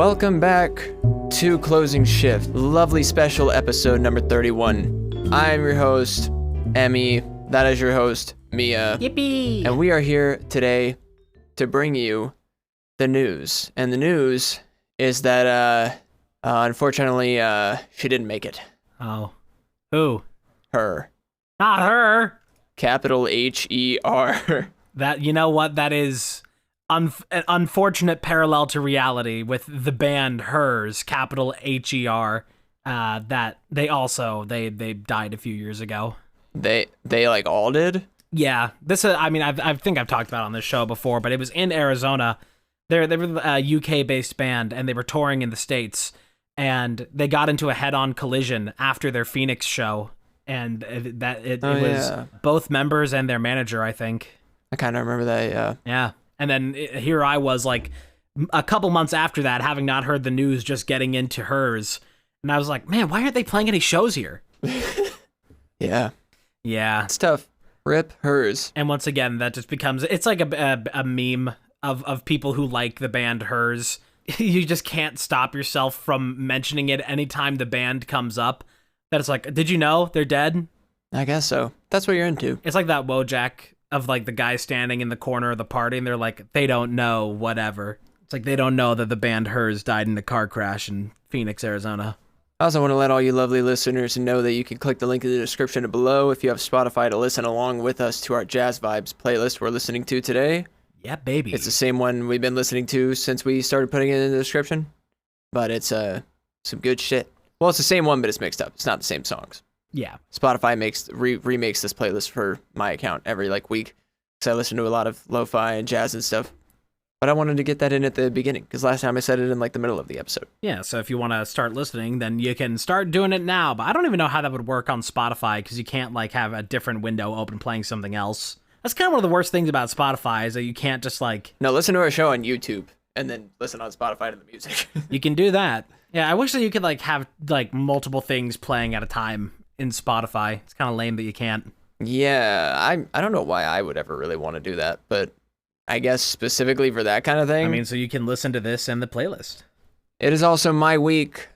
Welcome back to Closing Shift, lovely special episode number 31. I'm your host, Emmy. That is your host, Mia. Yippee! And we are here today to bring you the news. And the news is that, unfortunately, she didn't make it. Oh. Who? Her. Not her! Capital H-E-R. That, you know what, that is an unfortunate parallel to reality with the band Hers, capital H-E-R, that they died a few years ago. They like all did? Yeah, this I think I've talked about it on this show before, but it was in Arizona. They were a UK-based band, and they were touring in the States, and they got into a head-on collision after their Phoenix show, and it was both members and their manager, I think. I kind of remember that, yeah. Yeah, and then here I was, like, a couple months after that, having not heard the news, just getting into Hers, and I was like, man, why aren't they playing any shows here? Yeah. Yeah. It's tough. Rip Hers. And once again, that just becomes, it's like a meme of people who like the band Hers. You just can't stop yourself from mentioning it anytime the band comes up. That it's like, did you know they're dead? I guess so. That's what you're into. It's like that Wojak of like the guy standing in the corner of the party and they're like, they don't know, whatever. It's like they don't know that the band Hers died in a car crash in Phoenix, Arizona. I also want to let all you lovely listeners know that you can click the link in the description below if you have Spotify to listen along with us to our Jazz Vibes playlist we're listening to today. Yeah, baby. It's the same one we've been listening to since we started putting it in the description, but it's some good shit. Well, it's the same one, but it's mixed up. It's not the same songs. Yeah. Spotify remakes this playlist for my account every week because I listen to a lot of lo-fi and jazz and stuff. But I wanted to get that in at the beginning because last time I said it in the middle of the episode. Yeah, so if you want to start listening, then you can start doing it now. But I don't even know how that would work on Spotify because you can't have a different window open playing something else. That's kind of one of the worst things about Spotify is that you can't just No, listen to our show on YouTube and then listen on Spotify to the music. You can do that. Yeah, I wish that you could have multiple things playing at a time in Spotify. It's kind of lame that you can't. Yeah, I don't know why I would ever really want to do that, but I guess specifically for that kind of thing. I mean, so you can listen to this and the playlist. It is also my week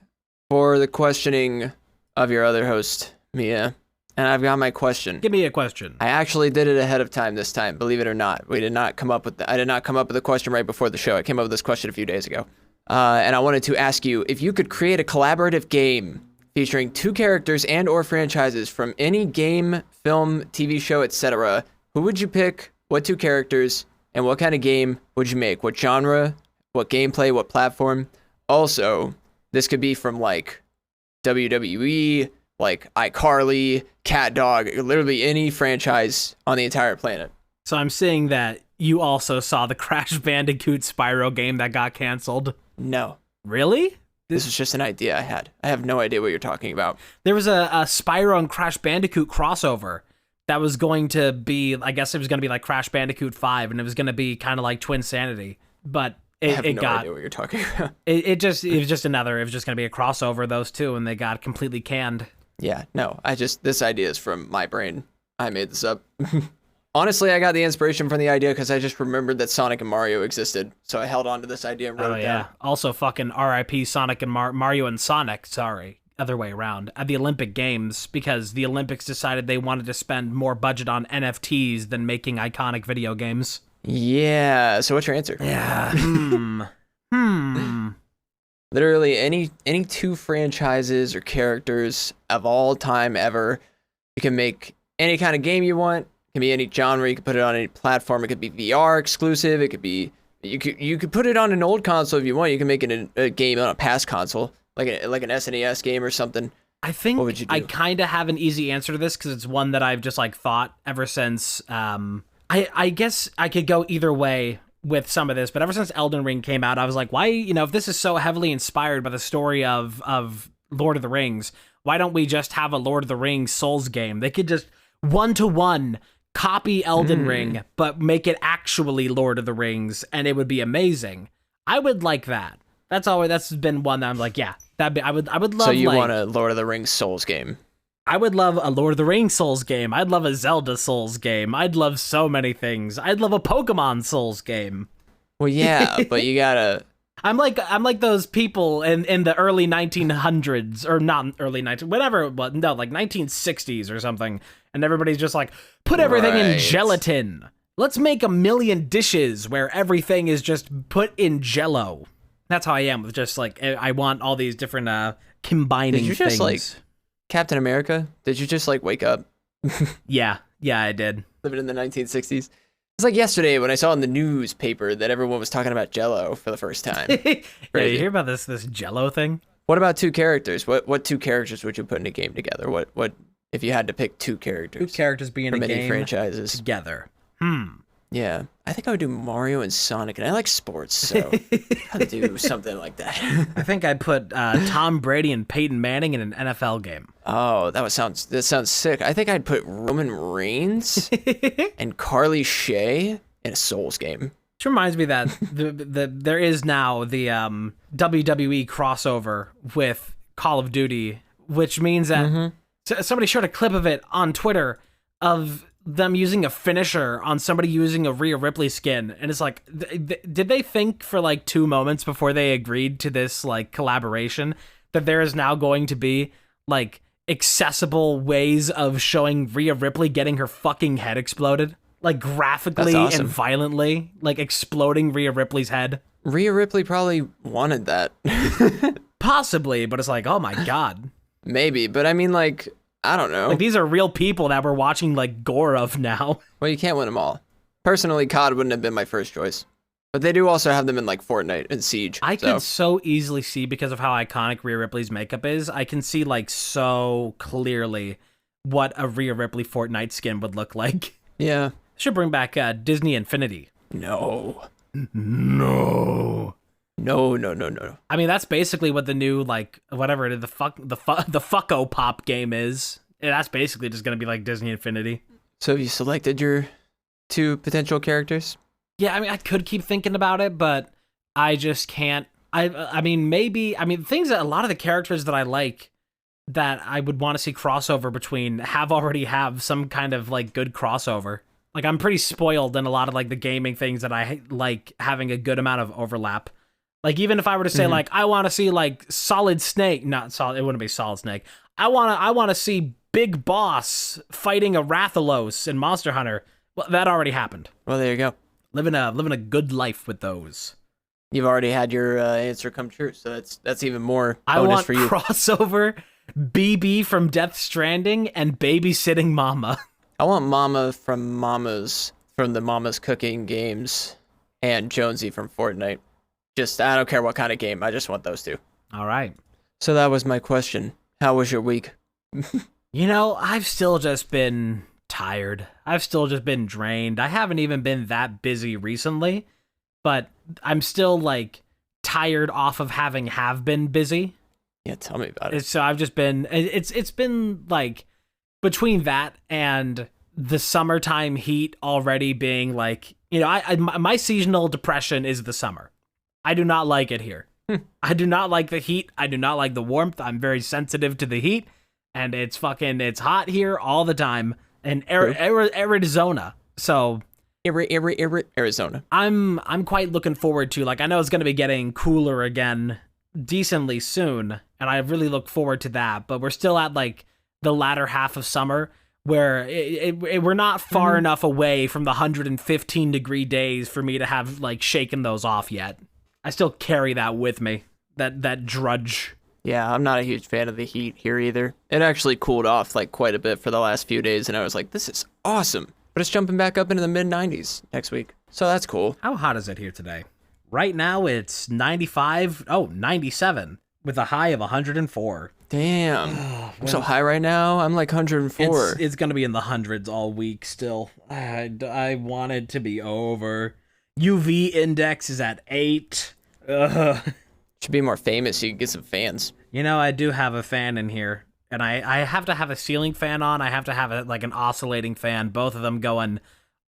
for the questioning of your other host, Mia. And I've got my question. Give me a question. I actually did it ahead of time this time, believe it or not. I did not come up with the question right before the show. I came up with this question a few days ago. And I wanted to ask you, if you could create a collaborative game featuring two characters and or franchises from any game, film, TV show, etc., who would you pick, what two characters, and what kind of game would you make? What genre, what gameplay, what platform? Also, this could be from WWE, iCarly, Cat Dog, literally any franchise on the entire planet. So I'm seeing that you also saw the Crash Bandicoot Spyro game that got canceled. No. Really? This is just an idea I had. I have no idea what you're talking about. There was a Spyro and Crash Bandicoot crossover that was going to be, I guess it was going to be like Crash Bandicoot 5, and it was going to be kind of like Twinsanity. But I have no idea what you're talking about. It was just going to be a crossover of those two, and they got completely canned. Yeah, no, this idea is from my brain. I made this up. Honestly, I got the inspiration from the idea because I just remembered that Sonic and Mario existed. So I held on to this idea and wrote it down. Also fucking RIP Sonic and Mario and Sonic, sorry. Other way around. At the Olympic Games, because the Olympics decided they wanted to spend more budget on NFTs than making iconic video games. Yeah, so what's your answer? Yeah. Literally any two franchises or characters of all time ever. You can make any kind of game you want. It can be any genre. You can put it on any platform. It could be VR exclusive. It could be you could put it on an old console if you want. You can make it a game on a past console, like an SNES game or something. I think what would you do? I kind of have an easy answer to this because it's one that I've just thought ever since. I guess I could go either way with some of this, but ever since Elden Ring came out, I was like, why, if this is so heavily inspired by the story of Lord of the Rings, why don't we just have a Lord of the Rings Souls game? They could just one-to-one copy Elden Ring, but make it actually Lord of the Rings, and it would be amazing. I would like that. That's been one that I'm like, yeah, I would love. So you want a Lord of the Rings Souls game? I would love a Lord of the Rings Souls game. I'd love a Zelda Souls game. I'd love so many things. I'd love a Pokemon Souls game. Well, yeah, but you gotta I'm like those people in the early 1900s, or not early 19, whatever it was, no, like 1960s or something, and everybody's just like, put everything in Right. gelatin. Let's make a million dishes where everything is just put in Jello. That's how I am with just like, I want all these different combining Did you things. just like Captain America? Did you just like wake up Yeah, I did. living in the 1960s? It's like yesterday when I saw in the newspaper that everyone was talking about Jello for the first time. Yeah, you Crazy. hear about this Jello thing? What about two characters? What two characters would you put in a game together? What if you had to pick two characters? Two characters being from in a any game franchises? together. Yeah, I think I would do Mario and Sonic, and I like sports, so I'd do something like that. I think I'd put Tom Brady and Peyton Manning in an NFL game. Oh, that sounds sick. I think I'd put Roman Reigns and Carly Shay in a Souls game. Which reminds me that there is now the WWE crossover with Call of Duty, which means that somebody showed a clip of it on Twitter of them using a finisher on somebody using a Rhea Ripley skin, and it's like, did they think for like 2 moments before they agreed to this like collaboration that there is now going to be like accessible ways of showing Rhea Ripley getting her fucking head exploded? Like graphically That's awesome. and violently, like exploding Rhea Ripley's head. Rhea Ripley probably wanted that. Possibly, but it's like, oh my god. Maybe, but I mean, like, I don't know. Like these are real people that we're watching like gore of now. Well, you can't win them all. Personally, COD wouldn't have been my first choice. But they do also have them in like Fortnite and Siege. I could so easily see, because of how iconic Rhea Ripley's makeup is, I can see like so clearly what a Rhea Ripley Fortnite skin would look like. Yeah. Should bring back Disney Infinity. No. No. No. I mean, that's basically what the new like whatever it is, the fucko pop game is. And that's basically just gonna be like Disney Infinity. So have you selected your two potential characters? Yeah, I mean, I could keep thinking about it, but I just can't. I mean, maybe. I mean, things that a lot of the characters that I like that I would want to see crossover between already have some kind of like good crossover. Like I'm pretty spoiled in a lot of like the gaming things that I like having a good amount of overlap. Like even if I were to say like I want to see like Solid Snake, not Solid, it wouldn't be Solid Snake. I want to see Big Boss fighting a Rathalos in Monster Hunter. Well, that already happened. Well, there you go. Living a good life with those. You've already had your answer come true, so that's even more I bonus want for you. crossover BB from Death Stranding and Babysitting Mama. I want Mama from the Mama's Cooking games and Jonesy from Fortnite. Just, I don't care what kind of game. I just want those two. All right. So that was my question. How was your week? You know, I've still just been tired. I've still just been drained. I haven't even been that busy recently, but I'm still like tired off of have been busy. Yeah, tell me about it. So I've just been, it's been like between that and the summertime heat already being like, you know, my seasonal depression is the summer. I do not like it here. I do not like the heat. I do not like the warmth. I'm very sensitive to the heat, and it's hot here all the time in Arizona. So Arizona. I'm quite looking forward to, like, I know it's going to be getting cooler again decently soon, and I really look forward to that, but we're still at like the latter half of summer where we're not far enough away from the 115 degree days for me to have like shaken those off yet. I still carry that with me, that drudge. Yeah, I'm not a huge fan of the heat here either. It actually cooled off like quite a bit for the last few days, and I was like, this is awesome. But it's jumping back up into the mid 90s next week. So that's cool. How hot is it here today? Right now it's 97 with a high of 104. Damn. I'm so high right now. I'm like 104. It's going to be in the hundreds all week still. I want it to be over. UV index is at 8. Ugh. Should be more famous so you can get some fans. You know, I do have a fan in here, and I have to have a ceiling fan on. I have to have like an oscillating fan, both of them going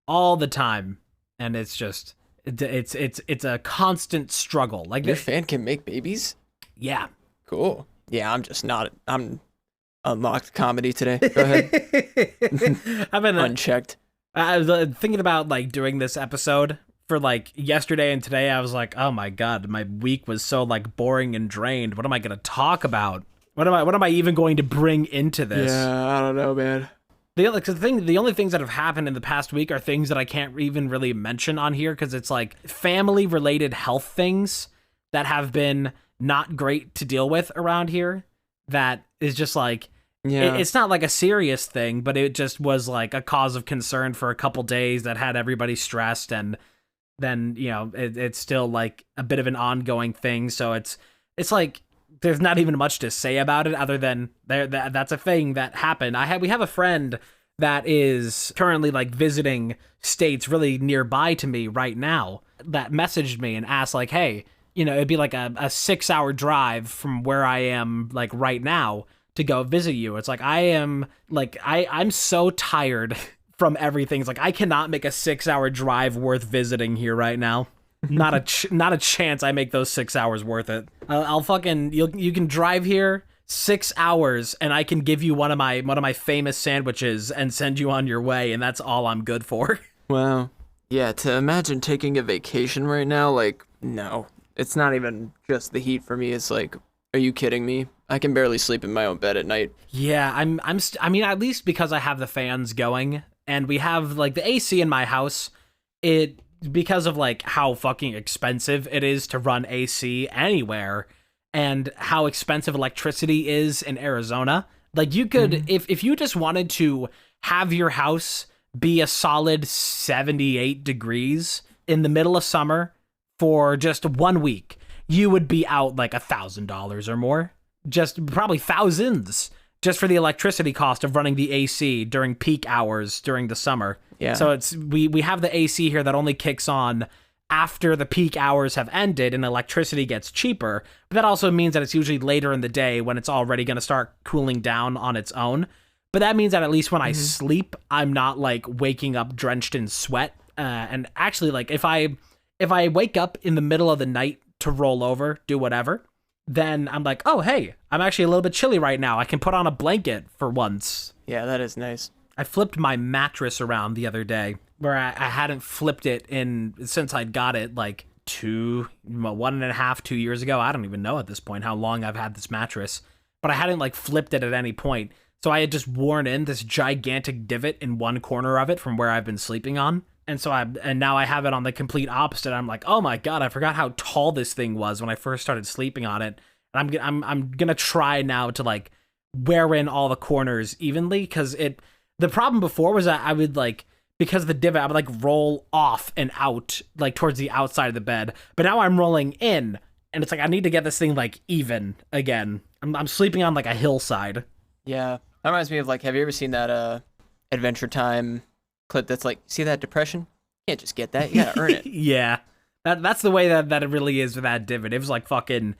all the time, and it's just it's a constant struggle. Like Your fan can make babies? yeah. Cool. Yeah, I'm unlocked comedy today. Go ahead. I've been Unchecked. I was thinking about like doing this episode for like yesterday and today, I was like, oh my God, my week was so like boring and drained. What am I going to talk about? What am I even going to bring into this? Yeah, I don't know, man. The only things that have happened in the past week are things that I can't even really mention on here because it's like family related health things that have been not great to deal with around here. That is just like, it's not like a serious thing, but it just was like a cause of concern for a couple days that had everybody stressed. And then, it's still like a bit of an ongoing thing. So it's like, there's not even much to say about it other than that's a thing that happened. We have a friend that is currently like visiting states really nearby to me right now that messaged me and asked like, hey, it'd be like a 6-hour drive from where I am like right now to go visit you. It's like, I'm so tired from everything. It's like, I cannot make a 6-hour drive worth visiting here right now. Not a chance I make those 6 hours worth it. I'll fucking you can drive here 6 hours and I can give you one of my famous sandwiches and send you on your way, and that's all I'm good for. Wow. Yeah, to imagine taking a vacation right now, like, no. It's not even just the heat for me. It's like, are you kidding me? I can barely sleep in my own bed at night. Yeah, I mean, at least because I have the fans going and we have like the AC in my house, because of like how fucking expensive it is to run AC anywhere and how expensive electricity is in Arizona. Like you could, if you just wanted to have your house be a solid 78 degrees in the middle of summer for just 1 week, you would be out like $1,000 or more, just probably thousands just for the electricity cost of running the AC during peak hours during the summer. Yeah. So we have the AC here that only kicks on after the peak hours have ended and electricity gets cheaper. But that also means that it's usually later in the day when it's already going to start cooling down on its own. But that means that at least when I sleep, I'm not like waking up drenched in sweat. And actually, like if I wake up in the middle of the night to roll over, do whatever, then I'm like, oh, hey, I'm actually a little bit chilly right now. I can put on a blanket for once. Yeah, that is nice. I flipped my mattress around the other day where I hadn't flipped it since I'd got it like 1.5, 2 years ago. I don't even know at this point how long I've had this mattress, but I hadn't like flipped it at any point. So I had just worn in this gigantic divot in one corner of it from where I've been sleeping on. And so now I have it on the complete opposite. I'm like, oh my God, I forgot how tall this thing was when I first started sleeping on it. And I'm gonna try now to like wear in all the corners evenly, because the problem before was that I would like, because of the divot, I would like roll off and out like towards the outside of the bed. But now I'm rolling in, and it's like I need to get this thing like even again. I'm sleeping on like a hillside. Yeah, that reminds me of like, have you ever seen that Adventure Time clip that's like, see that depression? You can't just get that. You gotta earn it. Yeah, that's the way that it really is with that divot. It was like fucking,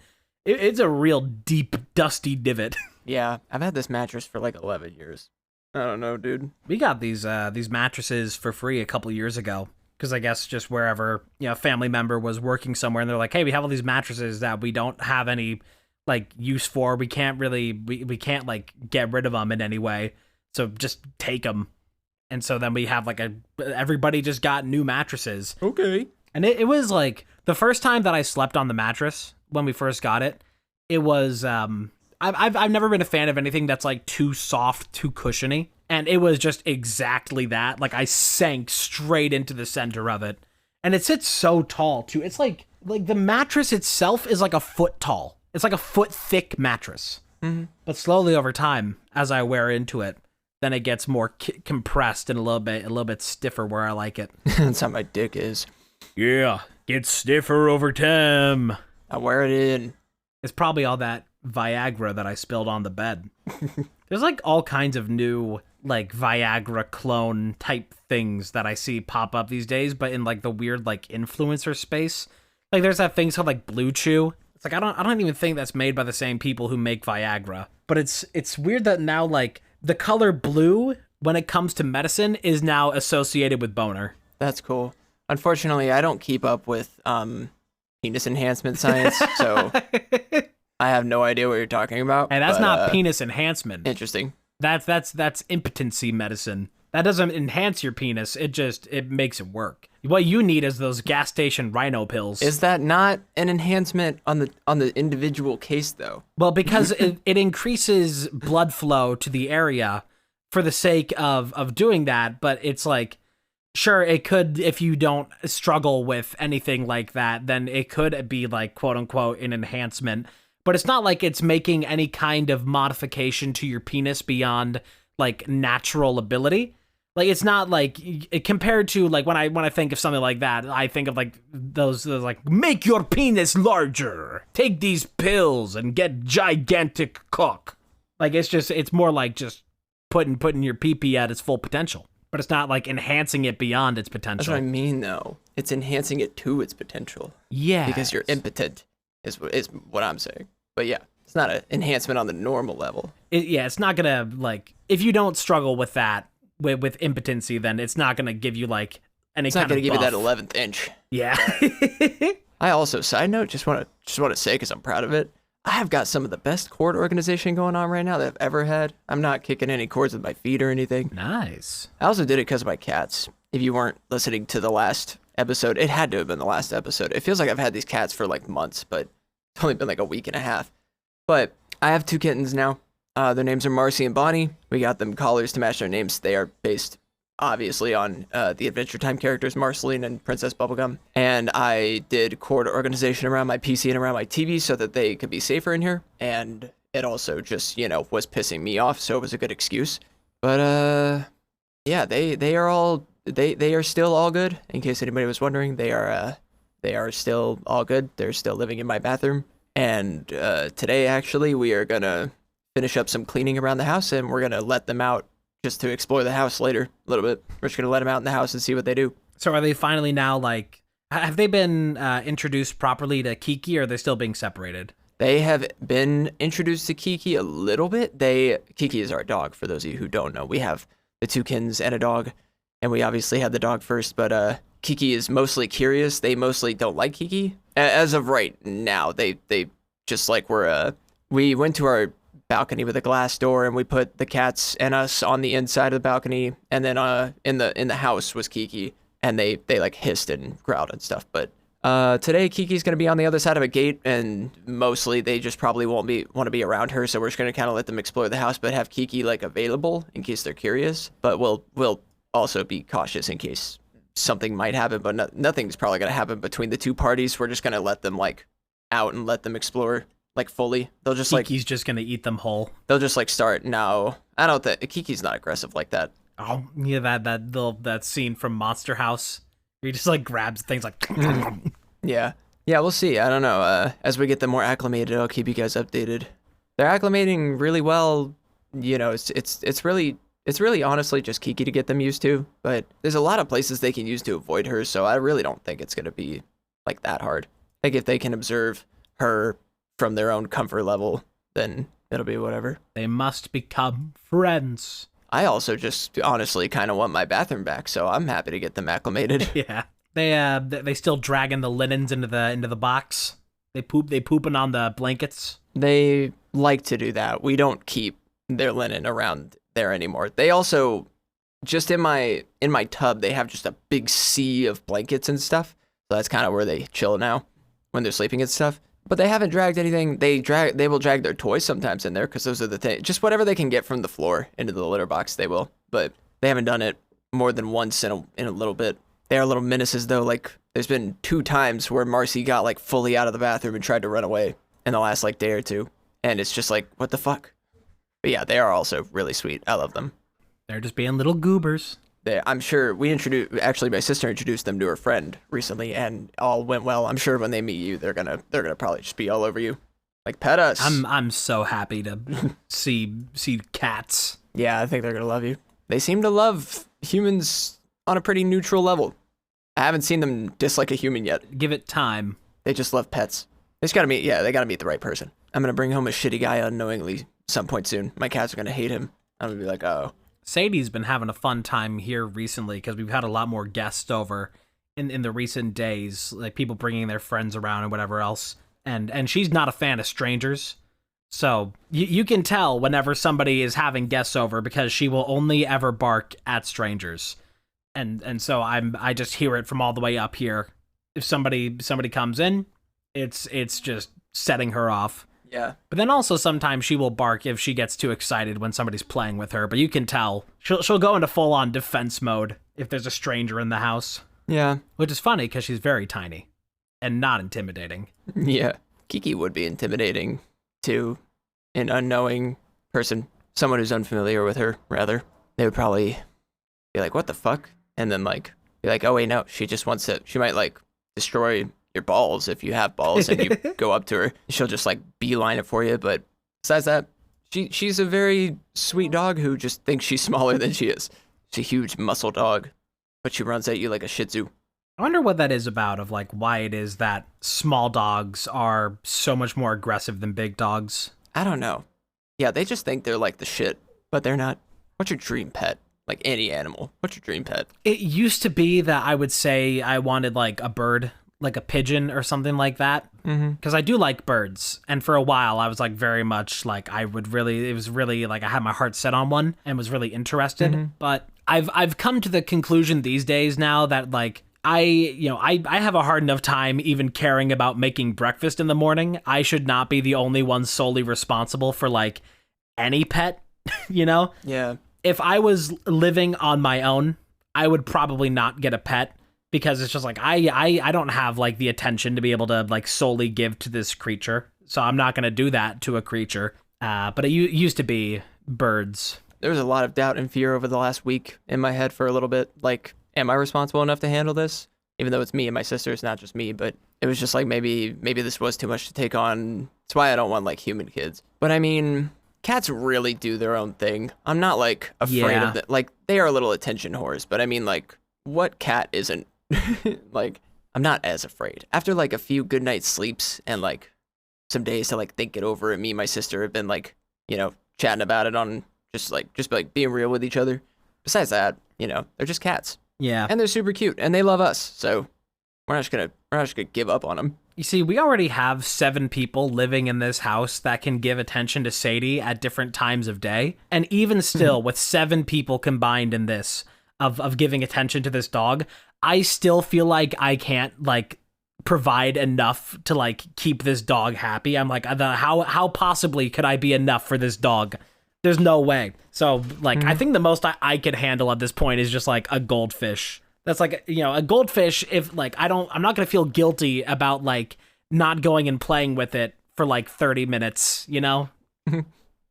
it's a real deep, dusty divot. Yeah, I've had this mattress for like 11 years. I don't know, dude. We got these mattresses for free a couple years ago, because I guess just wherever, a family member was working somewhere, and they're like, hey, we have all these mattresses that we don't have any like use for. We can't really, we can't like get rid of them in any way. So just take them. And so then we have like everybody just got new mattresses. Okay. And it was like the first time that I slept on the mattress when we first got it, it was, I've never been a fan of anything that's like too soft, too cushiony. And it was just exactly that. Like I sank straight into the center of it. And it sits so tall too. It's like the mattress itself is like a foot tall. It's like a foot thick mattress. Mm-hmm. But slowly over time, as I wear into it, then it gets more compressed and a little bit stiffer where I like it. That's how my dick is. Yeah, gets stiffer over time. I wear it in. It's probably all that Viagra that I spilled on the bed. There's like all kinds of new like Viagra clone type things that I see pop up these days, but in like the weird like influencer space. Like there's that thing called like Blue Chew. It's like I don't even think that's made by the same people who make Viagra. But it's weird that now like the color blue when it comes to medicine is now associated with boner. That's cool. Unfortunately, I don't keep up with penis enhancement science, so I have no idea what you're talking about. And that's not penis enhancement. Interesting. That's impotency medicine. That doesn't enhance your penis. It makes it work. What you need is those gas station rhino pills. Is that not an enhancement on the individual case though? Well, because it increases blood flow to the area for the sake of doing that, but it's like, sure, it could, if you don't struggle with anything like that, then it could be like, quote unquote, an enhancement. But it's not like it's making any kind of modification to your penis beyond like natural ability. Like, it's not like, compared to like when I think of something like that, I think of like those like, make your penis larger, take these pills and get gigantic cock. Like, it's more like just putting your pee-pee at its full potential. But it's not like enhancing it beyond its potential. That's what I mean, though. It's enhancing it to its potential. Yeah. Because you're impotent, is what I'm saying. But yeah, it's not an enhancement on the normal level. It's not gonna, like, if you don't struggle with that, with impotency, then it's not gonna give you like any kind of It's not gonna give buff. you that 11th inch. Yeah. I also, side note, just want to say, because I'm proud of it, I have got some of the best chord organization going on right now that I've ever had. I'm not kicking any chords with my feet or anything. Nice. I also did it because of my cats. If you weren't listening to the last episode, it had to have been the last episode. It feels like I've had these cats for like months, but it's only been like a week and a half. But I have 2 kittens now. Their names are Marcy and Bonnie. We got them collars to match their names. They are based, obviously, on the Adventure Time characters, Marceline and Princess Bubblegum. And I did chord organization around my PC and around my TV so that they could be safer in here. And it also just, was pissing me off, so it was a good excuse. But, yeah, they are still all good. In case anybody was wondering, they are still all good. They're still living in my bathroom. And today, actually, we are going to finish up some cleaning around the house, and we're going to let them out just to explore the house later a little bit. We're just going to let them out in the house and see what they do. So are they finally now, like, have they been introduced properly to Kiki, or are they still being separated? They have been introduced to Kiki a little bit. Kiki is our dog, for those of you who don't know. We have the 2 kittens and a dog, and we obviously had the dog first, but Kiki is mostly curious. They mostly don't like Kiki. As of right now, they just like we went to our balcony with a glass door, and we put the cats and us on the inside of the balcony, and then in the house was Kiki, and they like hissed and growled and stuff. But today Kiki's gonna be on the other side of a gate, and mostly they just probably want to be around her, so we're just gonna kind of let them explore the house, but have Kiki like available in case they're curious. But we'll also be cautious in case something might happen, but nothing's probably gonna happen between the 2 parties. We're just gonna let them like out and let them explore like fully. They'll just Kiki's just gonna eat them whole. They'll just like start. No, I don't think Kiki's not aggressive like that. Oh yeah, that scene from Monster House where he just like grabs things like. Yeah, we'll see. I don't know. As we get them more acclimated, I'll keep you guys updated. They're acclimating really well. It's really honestly just Kiki to get them used to. But there's a lot of places they can use to avoid her, so I really don't think it's gonna be like that hard. Like if they can observe her from their own comfort level, then it'll be whatever. They must become friends. I also just honestly kind of want my bathroom back, so I'm happy to get them acclimated. Yeah, they still dragging the linens into the box. They pooping on the blankets. They like to do that. We don't keep their linen around there anymore. They also just in my tub, they have just a big sea of blankets and stuff. So that's kind of where they chill now when they're sleeping and stuff. But they haven't dragged anything. They will drag their toys sometimes in there because those are the things. Just whatever they can get from the floor into the litter box, they will. But they haven't done it more than once in a little bit. They are little menaces though. Like there's been 2 times where Marcy got like fully out of the bathroom and tried to run away in the last like day or 2, and it's just like what the fuck. But yeah, they are also really sweet. I love them. They're just being little goobers. I'm sure my sister introduced them to her friend recently, and all went well. I'm sure when they meet you, they're gonna probably just be all over you, like pet us. I'm so happy to see cats. Yeah, I think they're gonna love you. They seem to love humans on a pretty neutral level. I haven't seen them dislike a human yet. Give it time. They just love pets. They gotta meet the right person. I'm gonna bring home a shitty guy unknowingly some point soon. My cats are gonna hate him. I'm gonna be like, oh. Sadie's been having a fun time here recently because we've had a lot more guests over in the recent days, like people bringing their friends around and whatever else. And she's not a fan of strangers, So you can tell whenever somebody is having guests over because she will only ever bark at strangers. And so I just hear it from all the way up here. If somebody comes in, it's just setting her off. Yeah. But then also sometimes she will bark if she gets too excited when somebody's playing with her. But you can tell she'll go into full on defense mode if there's a stranger in the house. Yeah. Which is funny because she's very tiny and not intimidating. Yeah. Kiki would be intimidating to an unknowing person, someone who's unfamiliar with her, rather. They would probably be like, what the fuck? And then like be like, oh wait, no, she just wants to, she might like destroy your balls if you have balls and you go up to her. She'll just like beeline it for you. But besides that, she's a very sweet dog who just thinks she's smaller than she is. She's a huge muscle dog, but she runs at you like a Shih Tzu. I wonder what that is about, of like why it is that small dogs are so much more aggressive than big dogs. I don't know. Yeah, they just think they're like the shit, but they're not. What's your dream pet? Like any animal. What's your dream pet? It used to be that I would say I wanted like a bird, like a pigeon or something like that. Because I do like birds. And for a while, I was like very much like it was really like I had my heart set on one and was really interested. But I've come to the conclusion these days now that like I have a hard enough time even caring about making breakfast in the morning. I should not be the only one solely responsible for like any pet, you know? Yeah. If I was living on my own, I would probably not get a pet because it's just like I don't have like the attention to be able to like solely give to this creature. So I'm not going to do that to a creature. But it used to be birds. There was a lot of doubt and fear over the last week in my head for a little bit. Like, am I responsible enough to handle this? Even though it's me and my sister, it's not just me, but it was just like maybe this was too much to take on. That's why I don't want like human kids. But I mean, cats really do their own thing. I'm not like afraid of that. Like, they are little attention whores, but I mean, like, what cat isn't? Like, I'm not as afraid. After like a few good night sleeps and like some days to like think it over, and me and my sister have been like, you know, chatting about it on just being real with each other. Besides that, you know, they're just cats. Yeah. And they're super cute and they love us. So we're not just gonna give up on them. You see, we already have 7 people living in this house that can give attention to Sadie at different times of day. And even still, with 7 people combined in this, of giving attention to this dog, I still feel like I can't, like, provide enough to, like, keep this dog happy. I'm like, how possibly could I be enough for this dog? There's no way. So, like, I think the most I could handle at this point is just, like, a goldfish. That's like, you know, a goldfish, if like I'm not going to feel guilty about like not going and playing with it for like 30 minutes, you know? But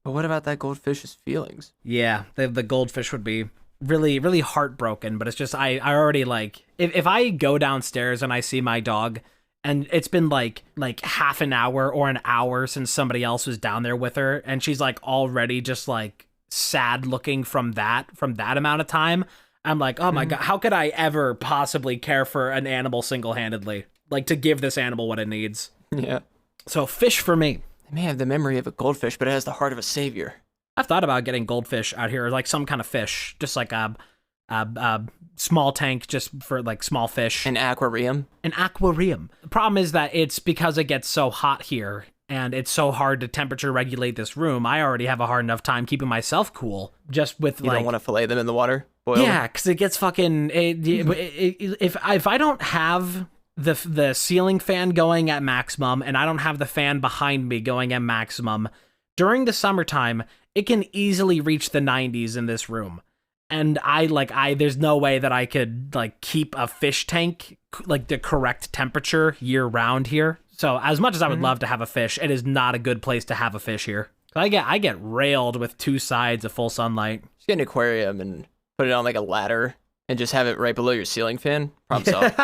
what about that goldfish's feelings? Yeah, the goldfish would be really, really heartbroken, but it's just, I already like, if I go downstairs and I see my dog and it's been like half an hour or an hour since somebody else was down there with her and she's like already just like sad looking from that amount of time, I'm like, oh my God, how could I ever possibly care for an animal single-handedly? Like, to give this animal what it needs. Yeah. So, fish for me. It may have the memory of a goldfish, but it has the heart of a savior. I've thought about getting goldfish out here, like some kind of fish. Just like a small tank just for, like, small fish. An aquarium? An aquarium. The problem is that it's because it gets so hot here, and it's so hard to temperature regulate this room, I already have a hard enough time keeping myself cool. Just with, You don't want to fillet them in the water? Yeah, because it gets fucking. If I don't have the ceiling fan going at maximum and I don't have the fan behind me going at maximum during the summertime, it can easily reach the 90s in this room. And there's no way that I could like keep a fish tank like the correct temperature year round here. So as much as I would love to have a fish, it is not a good place to have a fish here. I get railed with 2 sides of full sunlight. Just get an aquarium and put it on like a ladder and just have it right below your ceiling fan. Problem solved.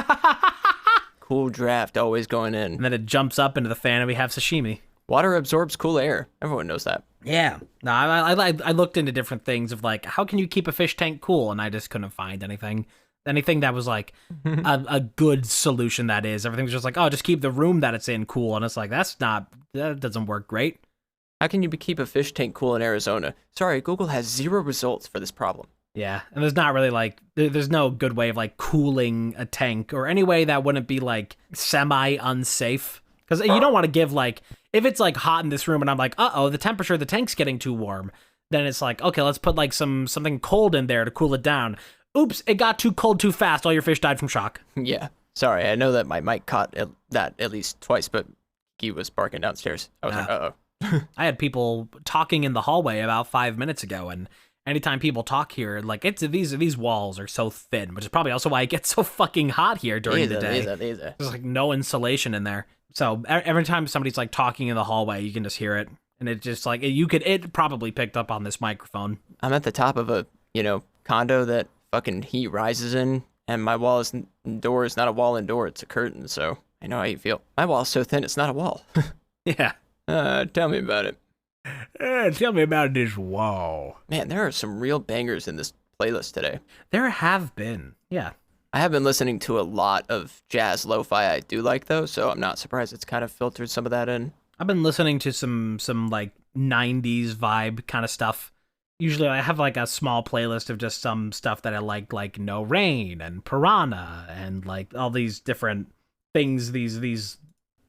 Cool draft always going in. And then it jumps up into the fan and we have sashimi. Water absorbs cool air. Everyone knows that. Yeah. No, I looked into different things of like, how can you keep a fish tank cool? And I just couldn't find anything that was like a good solution. That is, everything was just like, oh, just keep the room that it's in cool. And it's like, that doesn't work great. How can you keep a fish tank cool in Arizona? Sorry, Google has 0 results for this problem. Yeah, and there's not really like, there's no good way of like cooling a tank or any way that wouldn't be like semi-unsafe. Because you don't want to give like, if it's like hot in this room and I'm like, uh-oh, the temperature of the tank's getting too warm, then it's like, okay, let's put like something cold in there to cool it down. Oops, it got too cold too fast. All your fish died from shock. Yeah. Sorry, I know that my mic caught that at least twice, but he was barking downstairs. I was like, uh-oh. I had people talking in the hallway about 5 minutes ago, and anytime people talk here, like these walls are so thin, which is probably also why it gets so fucking hot here during the day. There's like no insulation in there. So every time somebody's like talking in the hallway, you can just hear it. And it just like, it probably picked up on this microphone. I'm at the top of a, condo that fucking heat rises in, and my wall is door is not a wall indoor, it's a curtain, so I know how you feel. My wall's so thin, it's not a wall. Yeah. Tell me about it. Tell me about this wall. Man, there are some real bangers in this playlist today. There have been, yeah. I have been listening to a lot of jazz lo-fi I do like, though, so I'm not surprised it's kind of filtered some of that in. I've been listening to some like 90s vibe kind of stuff. Usually I have like a small playlist of just some stuff that I like No Rain and Piranha and like all these different things, these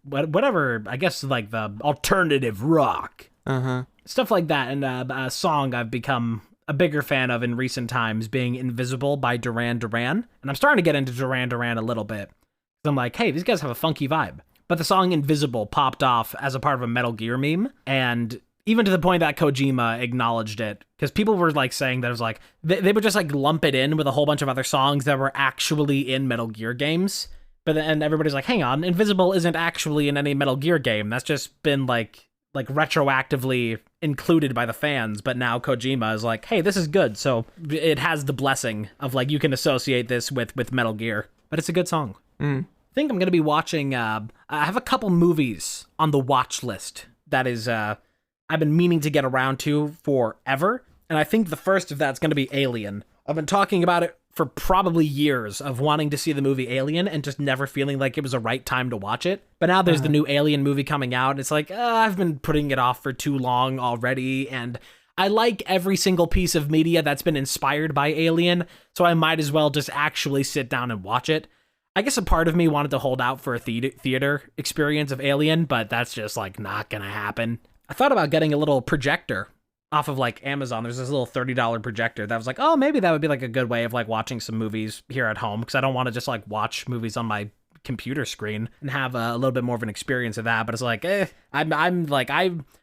whatever, I guess like the alternative rock. Stuff like that. And a song I've become a bigger fan of in recent times being Invisible by Duran Duran. And I'm starting to get into Duran Duran a little bit. I'm like, hey, these guys have a funky vibe. But the song Invisible popped off as a part of a Metal Gear meme, and even to the point that Kojima acknowledged it, because people were like saying that it was like, they would just like lump it in with a whole bunch of other songs that were actually in Metal Gear games. But then everybody's like, hang on, Invisible isn't actually in any Metal Gear game. That's just been like retroactively included by the fans. But now Kojima is like, hey, this is good. So it has the blessing of like, you can associate this with Metal Gear. But it's a good song. I think I'm going to be watching, I have a couple movies on the watch list that is, I've been meaning to get around to forever. And I think the first of that's going to be Alien. I've been talking about it for probably years of wanting to see the movie Alien and just never feeling like it was the right time to watch it. But now there's the new Alien movie coming out, and it's like, I've been putting it off for too long already, and I like every single piece of media that's been inspired by Alien, so I might as well just actually sit down and watch it. I guess a part of me wanted to hold out for a theater experience of Alien, but that's just like not gonna happen. I thought about getting a little projector off of like Amazon. There's this little $30 projector that was like, oh, maybe that would be like a good way of like watching some movies here at home, because I don't want to just like watch movies on my computer screen and have a little bit more of an experience of that. But it's like, I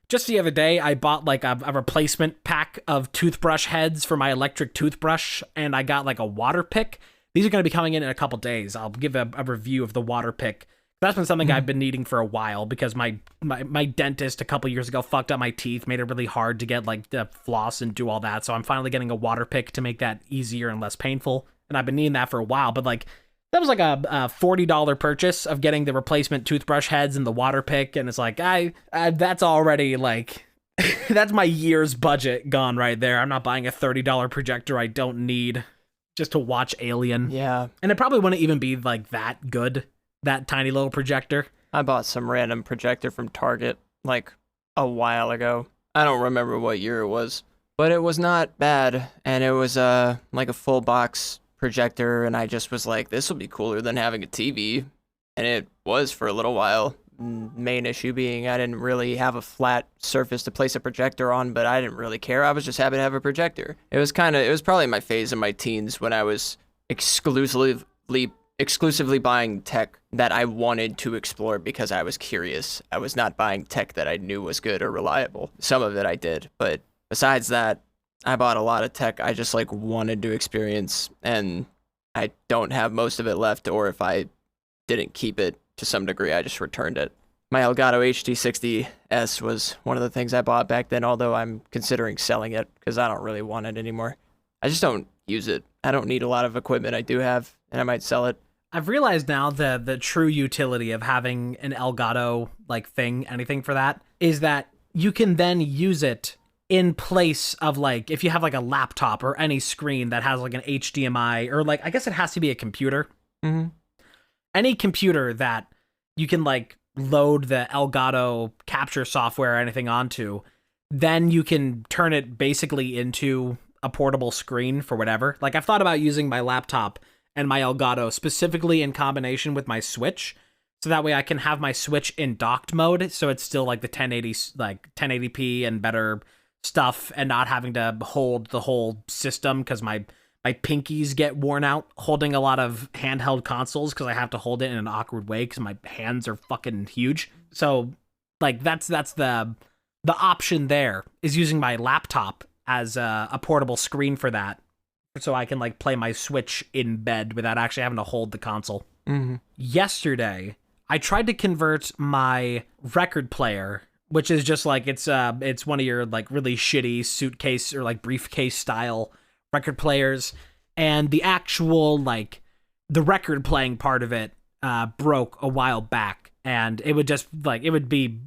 just the other day I bought like a replacement pack of toothbrush heads for my electric toothbrush, and I got like a water pick. These are going to be coming in a couple days. I'll give a review of the water pick. That's been something I've been needing for a while, because my dentist a couple years ago fucked up my teeth, made it really hard to get like the floss and do all that. So I'm finally getting a water pick to make that easier and less painful. And I've been needing that for a while, but like that was like a $40 purchase of getting the replacement toothbrush heads and the water pick. And it's like, I that's already like, that's my year's budget gone right there. I'm not buying a $30 projector I don't need just to watch Alien. Yeah. And it probably wouldn't even be like that good, that tiny little projector. I bought some random projector from Target like a while ago. I don't remember what year it was, but it was not bad. And it was like a full box projector, and I just was like, this will be cooler than having a TV. And it was for a little while. Main issue being I didn't really have a flat surface to place a projector on, but I didn't really care. I was just happy to have a projector. It was probably my phase in my teens when I was exclusively buying tech that I wanted to explore because I was curious. I was not buying tech that I knew was good or reliable. Some of it I did, but besides that, I bought a lot of tech I just like wanted to experience, and I don't have most of it left, or if I didn't keep it to some degree, I just returned it. My Elgato HD60S was one of the things I bought back then, although I'm considering selling it because I don't really want it anymore. I just don't use it. I don't need a lot of equipment I do have, and I might sell it. I've realized now the true utility of having an Elgato like thing, anything for that, is that you can then use it in place of like, if you have like a laptop or any screen that has like an HDMI, or like, I guess it has to be a computer. Any computer that you can like load the Elgato capture software or anything onto, then you can turn it basically into a portable screen for whatever. Like I've thought about using my laptop and my Elgato specifically in combination with my Switch, so that way I can have my Switch in docked mode, so it's still like the 1080p and better stuff, and not having to hold the whole system because my pinkies get worn out holding a lot of handheld consoles because I have to hold it in an awkward way because my hands are fucking huge. So like that's the option there, is using my laptop as a portable screen for that, so I can like play my Switch in bed without actually having to hold the console. Mm-hmm. Yesterday, I tried to convert my record player, which is just like it's one of your like really shitty suitcase or like briefcase style record players, and the actual like the record playing part of it broke a while back, and it would be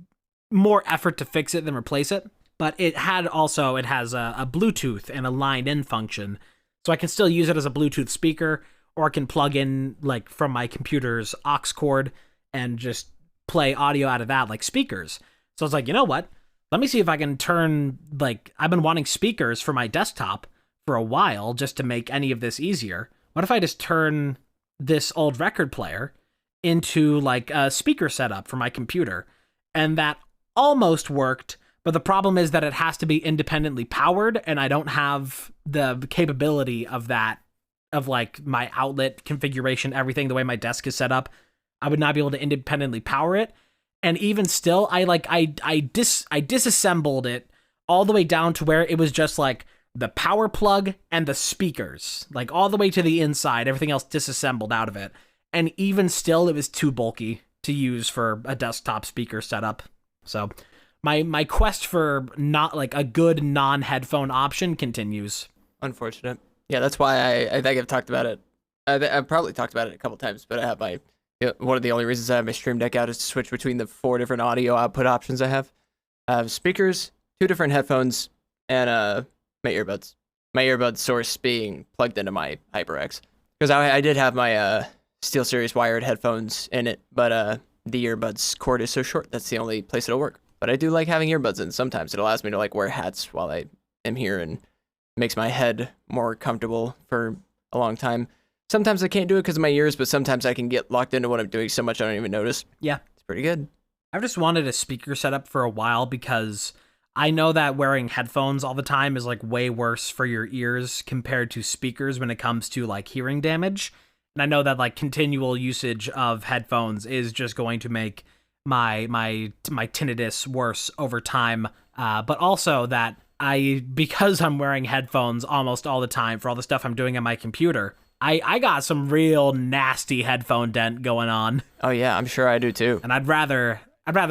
more effort to fix it than replace it. But it has a Bluetooth and a line in function, so I can still use it as a Bluetooth speaker, or I can plug in like from my computer's aux cord and just play audio out of that like speakers. So I was like, you know what? Let me see if I can turn, like, I've been wanting speakers for my desktop for a while just to make any of this easier. What if I just turn this old record player into like a speaker setup for my computer? And that almost worked, but the problem is that it has to be independently powered, and I don't have the capability of that, of like my outlet configuration, everything, the way my desk is set up. I would not be able to independently power it. And even still, I disassembled it all the way down to where it was just like the power plug and the speakers, like all the way to the inside, everything else disassembled out of it. And even still, it was too bulky to use for a desktop speaker setup. So my quest for not like a good non-headphone option continues. Unfortunate. Yeah, that's why I think I've talked about it. I've probably talked about it a couple times, but I have one of the only reasons I have my Stream Deck out is to switch between the 4 different audio output options I have. I have speakers, 2 different headphones, and my earbuds. My earbud source being plugged into my HyperX. Because I did have my SteelSeries wired headphones in it, but the earbuds cord is so short, that's the only place it'll work. But I do like having earbuds in sometimes. It allows me to like wear hats while I am here and makes my head more comfortable for a long time. Sometimes I can't do it because of my ears, but sometimes I can get locked into what I'm doing so much I don't even notice. Yeah. It's pretty good. I've just wanted a speaker setup for a while because I know that wearing headphones all the time is like way worse for your ears compared to speakers when it comes to like hearing damage. And I know that like continual usage of headphones is just going to make my tinnitus worse over time. But also that because I'm wearing headphones almost all the time for all the stuff I'm doing on my computer, I got some real nasty headphone dent going on. Oh yeah, I'm sure I do too. And I'd rather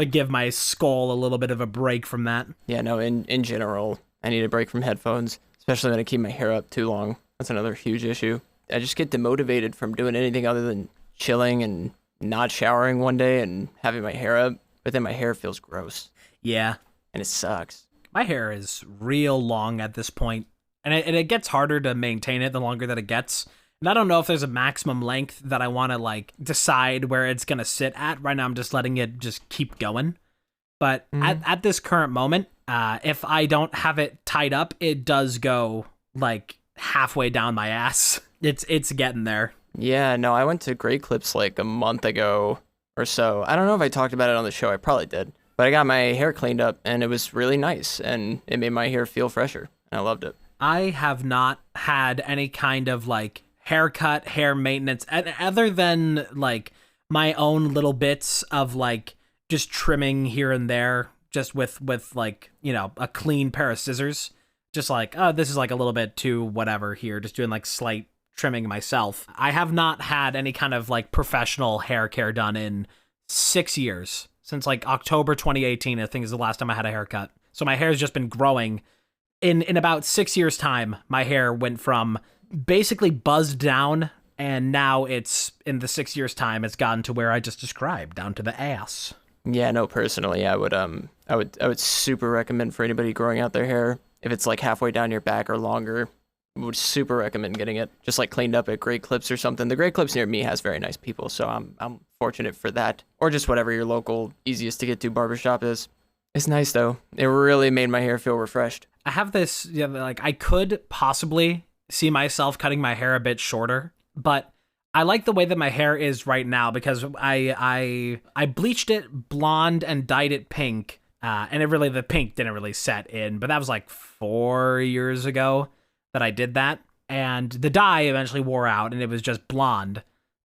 give my skull a little bit of a break from that. Yeah, no, in general, I need a break from headphones, especially when I keep my hair up too long. That's another huge issue. I just get demotivated from doing anything other than chilling and not showering one day and having my hair up, but then my hair feels gross. Yeah. And it sucks. My hair is real long at this point, and it gets harder to maintain it the longer that it gets. And I don't know if there's a maximum length that I want to like decide where it's going to sit at. Right now I'm just letting it just keep going. But at this current moment, if I don't have it tied up, it does go like halfway down my ass. It's getting there. Yeah, no, I went to Great Clips like a month ago or so. I don't know if I talked about it on the show. I probably did. But I got my hair cleaned up, and it was really nice, and it made my hair feel fresher, and I loved it. I have not had any kind of like haircut, hair maintenance, other than like my own little bits of like just trimming here and there, just with like, you know, a clean pair of scissors. Just like, oh, this is like a little bit too whatever here, just doing like slight trimming myself. I have not had any kind of like professional hair care done in 6 years. Since like October 2018, I think is the last time I had a haircut. So my hair's just been growing. In about 6 years' time, my hair went from basically buzzed down, and now it's in the 6 years' time, it's gotten to where I just described, down to the ass. Yeah, no, personally, I would super recommend for anybody growing out their hair, if it's like halfway down your back or longer, would super recommend getting it just like cleaned up at Great Clips or something. The Great Clips near me has very nice people, so I'm fortunate for that. Or just whatever your local easiest to get to barbershop is. It's nice though. It really made my hair feel refreshed. I have this, like I could possibly see myself cutting my hair a bit shorter, but I like the way that my hair is right now because I bleached it blonde and dyed it pink. And the pink didn't really set in, but that was like 4 years ago that I did that. And the dye eventually wore out and it was just blonde.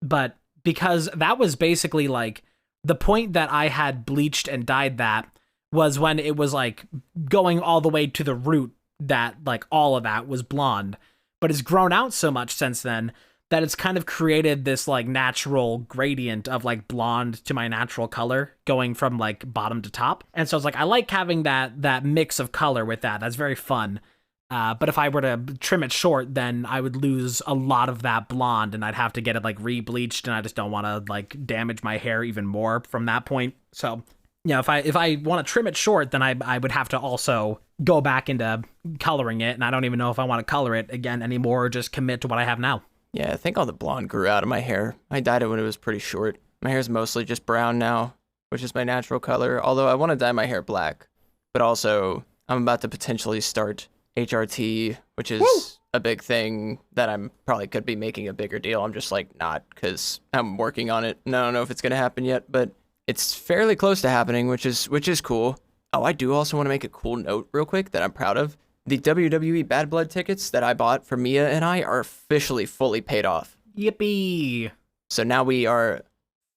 But because that was basically like the point that I had bleached and dyed that was when it was like going all the way to the root that like all of that was blonde. But it's grown out so much since then that it's kind of created this like natural gradient of like blonde to my natural color going from like bottom to top. And so it's like, I like having that mix of color with that. That's very fun. But if I were to trim it short, then I would lose a lot of that blonde and I'd have to get it like re-bleached, and I just don't want to like damage my hair even more from that point. So, you know, if I want to trim it short, then I would have to also go back into coloring it, and I don't even know if I want to color it again anymore or just commit to what I have now. Yeah, I think all the blonde grew out of my hair. I dyed it when it was pretty short. My hair's mostly just brown now, which is my natural color, although I want to dye my hair black. But also, I'm about to potentially start HRT, which is a big thing that I'm probably could be making a bigger deal. I'm just like not, because I'm working on it, and I don't know if it's going to happen yet, but it's fairly close to happening, which is cool. Oh, I do also want to make a cool note real quick that I'm proud of. The WWE Bad Blood tickets that I bought for Mia and I are officially fully paid off. Yippee! So now we are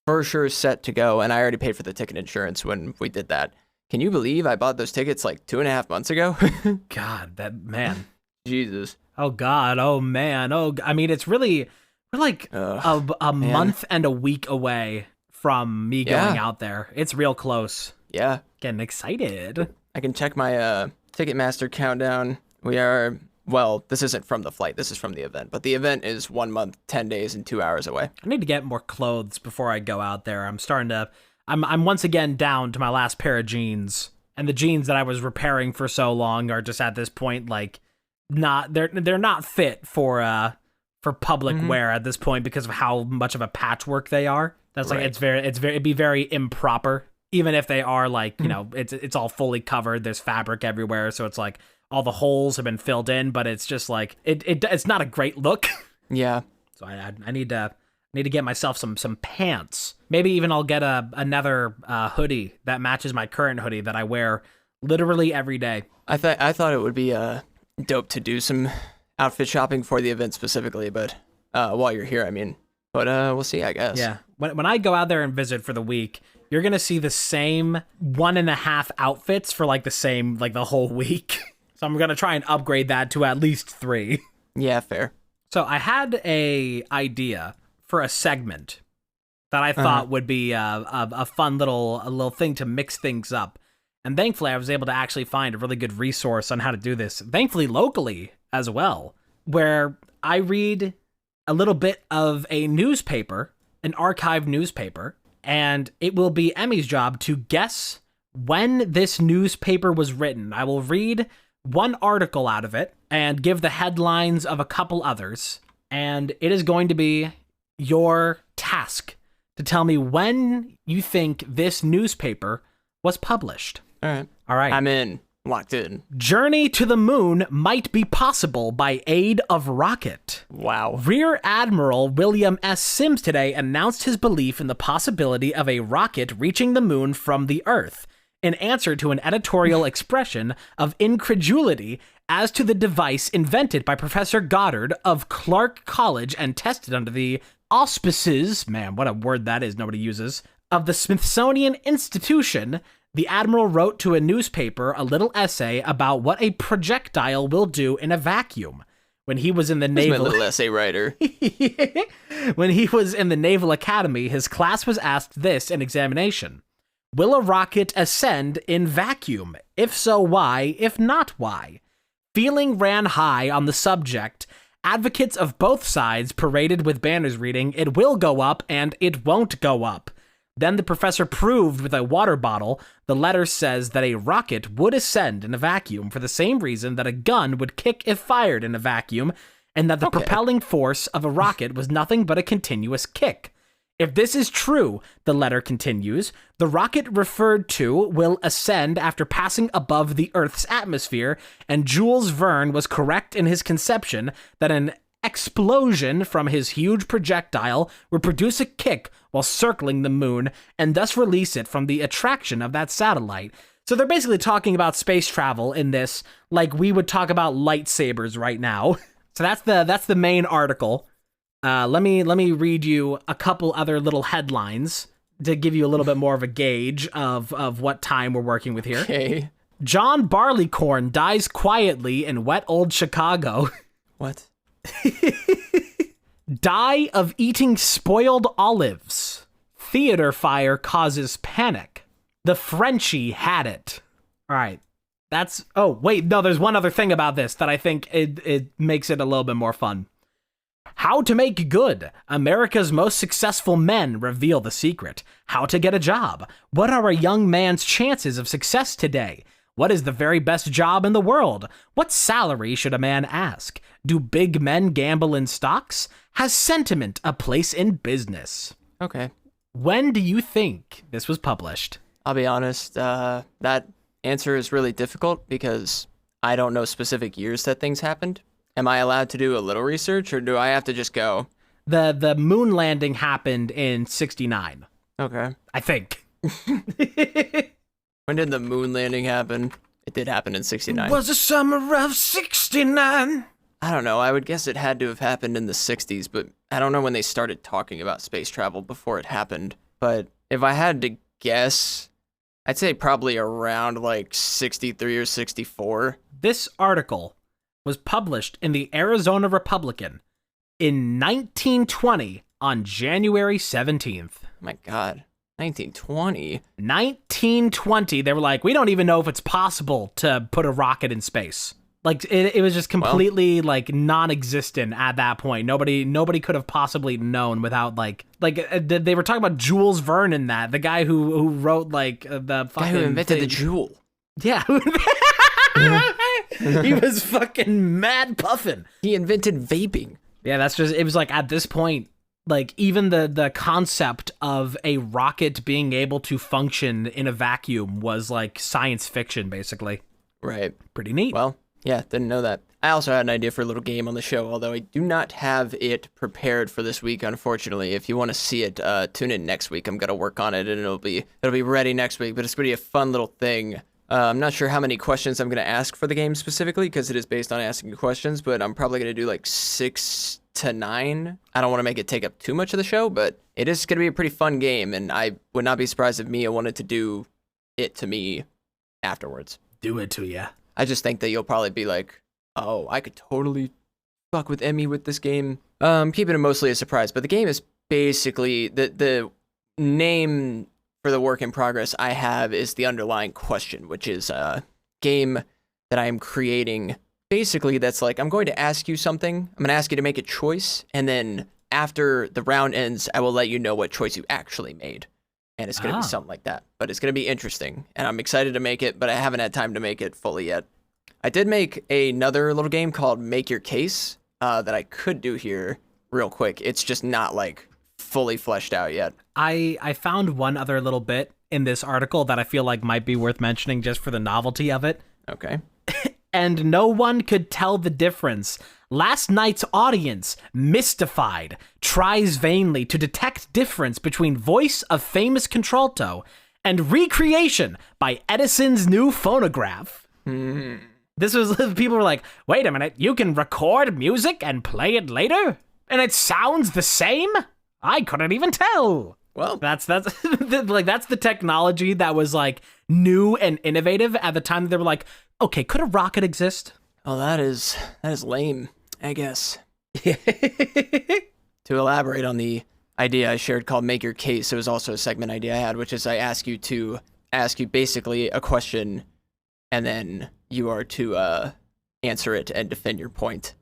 for sure set to go, and I already paid for the ticket insurance when we did that. Can you believe I bought those tickets like 2.5 months ago? God, that man. Jesus. Oh God. Oh man. Oh, I mean, we're like a month and a week away from me going out there. It's real close. Yeah. Getting excited. I can check my Ticketmaster countdown. We are, well, this isn't from the flight. This is from the event. But the event is 1 month, 10 days, and 2 hours away. I need to get more clothes before I go out there. I'm once again down to my last pair of jeans. And the jeans that I was repairing for so long are just at this point like they're not fit for public wear at this point because of how much of a patchwork they are. That's like it'd be very improper. Even if they are like, you know, it's all fully covered, there's fabric everywhere, so it's like all the holes have been filled in, but it's just like it's not a great look. Yeah. So I need to get myself some pants. Maybe even I'll get another hoodie that matches my current hoodie that I wear literally every day. I thought it would be dope to do some outfit shopping for the event specifically, but while you're here, I mean, but we'll see, I guess. Yeah. When I go out there and visit for the week, you're going to see the same 1.5 outfits for like the whole week. So I'm going to try and upgrade that to at least 3. Yeah, fair. So I had a idea for a segment that I thought would be a fun little thing to mix things up. And thankfully I was able to actually find a really good resource on how to do this. Thankfully locally as well, where I read a little bit of a newspaper, an archived newspaper, and it will be Emmy's job to guess when this newspaper was written. I will read one article out of it and give the headlines of a couple others, and it is going to be your task to tell me when you think this newspaper was published. All right. I'm in. Locked in. Journey to the moon might be possible by aid of rocket. Wow. Rear Admiral William S. Sims today announced his belief in the possibility of a rocket reaching the moon from the Earth, in answer to an editorial expression of incredulity as to the device invented by Professor Goddard of Clark College and tested under the auspices, man, what a word that is, nobody uses, of the Smithsonian Institution. The Admiral wrote to a newspaper a little essay about what a projectile will do in a vacuum. When he was in the naval... my little essay writer. When he was in the Naval Academy, his class was asked this in examination. Will a rocket ascend in vacuum? If so, why? If not, why? Feeling ran high on the subject. Advocates of both sides paraded with banners reading, "It will go up," and "It won't go up." Then the professor proved with a water bottle. The letter says that a rocket would ascend in a vacuum for the same reason that a gun would kick if fired in a vacuum, and that the propelling force of a rocket was nothing but a continuous kick. If this is true, the letter continues, the rocket referred to will ascend after passing above the Earth's atmosphere, and Jules Verne was correct in his conception that an explosion from his huge projectile would produce a kick while circling the moon and thus release it from the attraction of that satellite. So they're basically talking about space travel in this like we would talk about lightsabers right now. So that's the main article. Let me read you a couple other little headlines to give you a little bit more of a gauge of what time we're working with here. Okay. John Barleycorn dies quietly in wet old Chicago. What? Die of eating spoiled olives. Theater fire causes panic. The Frenchie had it. All right. Oh, wait, no, there's one other thing about this that I think it makes it a little bit more fun. How to make good. America's most successful men reveal the secret. How to get a job. What are a young man's chances of success today? What is the very best job in the world? What salary should a man ask? Do big men gamble in stocks? Has sentiment a place in business? Okay. When do you think this was published? I'll be honest, that answer is really difficult because I don't know specific years that things happened. Am I allowed to do a little research, or do I have to just go? The moon landing happened in 69. Okay. I think. When did the moon landing happen? It did happen in 69. Was the summer of 69. I don't know. I would guess it had to have happened in the 60s, but I don't know when they started talking about space travel before it happened. But if I had to guess, I'd say probably around like 63 or 64. This article was published in the Arizona Republican in 1920 on January 17th. Oh my God. 1920? 1920. They were like, we don't even know if it's possible to put a rocket in space. Like, it was just completely, like, non-existent at that point. Nobody could have possibly known without, they were talking about Jules Verne in that. The guy who wrote, like, the fucking... guy who invented the Juul. Yeah. He was fucking mad puffin'. He invented vaping. Yeah, it was like, at this point, like, even the concept of a rocket being able to function in a vacuum was, like, science fiction, basically. Right. Pretty neat. Well, yeah, didn't know that. I also had an idea for a little game on the show, although I do not have it prepared for this week, unfortunately. If you want to see it, tune in next week. I'm going to work on it, and it'll be ready next week, but it's going to be a fun little thing. I'm not sure how many questions I'm going to ask for the game specifically, because it is based on asking questions, but I'm probably going to do like 6 to 9. I don't want to make it take up too much of the show, but it is going to be a pretty fun game, and I would not be surprised if Mia wanted to do it to me afterwards. Do it to ya. I just think that you'll probably be like, oh, I could totally fuck with Emmy with this game. Keeping it mostly a surprise, but the game is basically, the name for the work in progress I have is the underlying question, which is a game that I am creating. Basically, that's like, I'm going to ask you something. I'm going to ask you to make a choice, and then after the round ends, I will let you know what choice you actually made. And it's going to be something like that. But it's going to be interesting, and I'm excited to make it, but I haven't had time to make it fully yet. I did make another little game called Make Your Case that I could do here real quick. It's just not, like, fully fleshed out yet. I found one other little bit in this article that I feel like might be worth mentioning just for the novelty of it. Okay. And no one could tell the difference. Last night's audience, mystified, tries vainly to detect difference between voice of famous contralto and recreation by Edison's new phonograph. This was, people were like, wait a minute, you can record music and play it later? And it sounds the same? I couldn't even tell. Well, that's like, that's the technology that was like new and innovative at the time. They were like, okay, could a rocket exist? Oh, that is lame, I guess. To elaborate on the idea I shared called Make Your Case, it was also a segment idea I had, which is I ask you basically a question, and then you are to answer it and defend your point.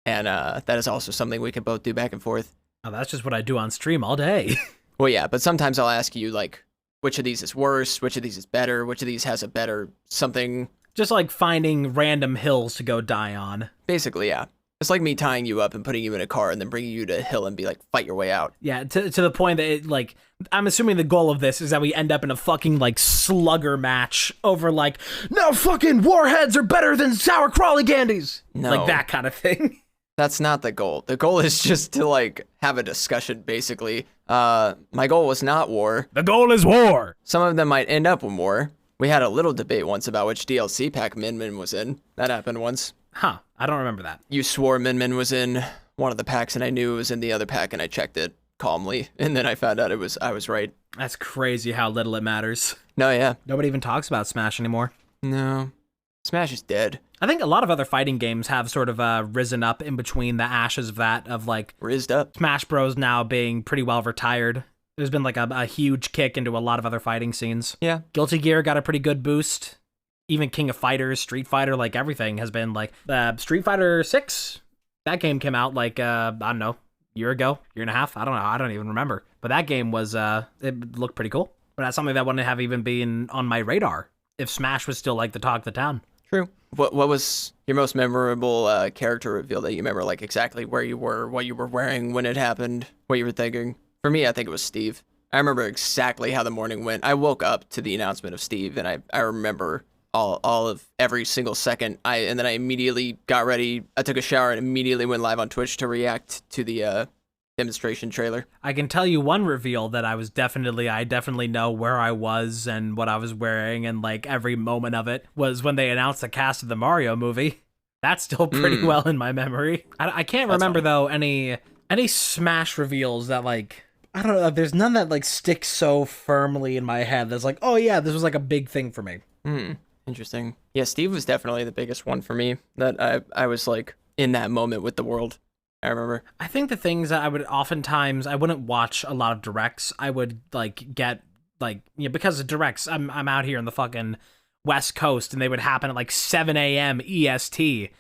And that is also something we can both do back and forth. Oh, that's just what I do on stream all day. Well, yeah, but sometimes I'll ask you, like, which of these is worse, which of these is better, which of these has a better something. Just like finding random hills to go die on. Basically, yeah. It's like me tying you up and putting you in a car and then bringing you to a hill and be like, fight your way out. Yeah, to the point that, like, I'm assuming the goal of this is that we end up in a fucking, like, slugger match over, like, no, fucking warheads are better than sour crawly candies. No. Like, that kind of thing. That's not the goal. The goal is just to like have a discussion, basically. My goal was not war. The goal is war. Some of them might end up in war. We had a little debate once about which DLC pack Min Min was in. That happened once. Huh. I don't remember that. You swore Min Min was in one of the packs, and I knew it was in the other pack, and I checked it calmly, and then I found out I was right. That's crazy how little it matters. No, yeah. Nobody even talks about Smash anymore. No. Smash is dead. I think a lot of other fighting games have sort of risen up in between the ashes of that, of like Rizzed up. Smash Bros. Now being pretty well retired. There's been like a huge kick into a lot of other fighting scenes. Yeah. Guilty Gear got a pretty good boost. Even King of Fighters, Street Fighter, like everything has been like Street Fighter 6. That game came out like, I don't know, year ago, year and a half. I don't know. I don't even remember. But that game was, it looked pretty cool. But that's something that wouldn't have even been on my radar if Smash was still like the talk of the town. True. What was your most memorable character reveal that you remember, like exactly where you were, what you were wearing when it happened, what you were thinking? For me, I think it was Steve. I remember exactly how the morning went. I woke up to the announcement of Steve, and I remember all of every single second. And then I immediately got ready. I took a shower and immediately went live on Twitch to react to the demonstration trailer. I can tell you one reveal that I definitely know where I was and what I was wearing, and like every moment of it was when they announced the cast of the Mario movie. That's still pretty well in my memory. I can't remember though any Smash reveals that like, I don't know, there's none that like stick so firmly in my head that's like, oh yeah, this was like a big thing for me. Interesting. Yeah, Steve was definitely the biggest one for me, that I was like in that moment with the world. I remember. I think the things that I wouldn't watch a lot of directs. I would like get like, you know, because of directs, I'm out here in the fucking West Coast, and they would happen at like 7 a.m. EST.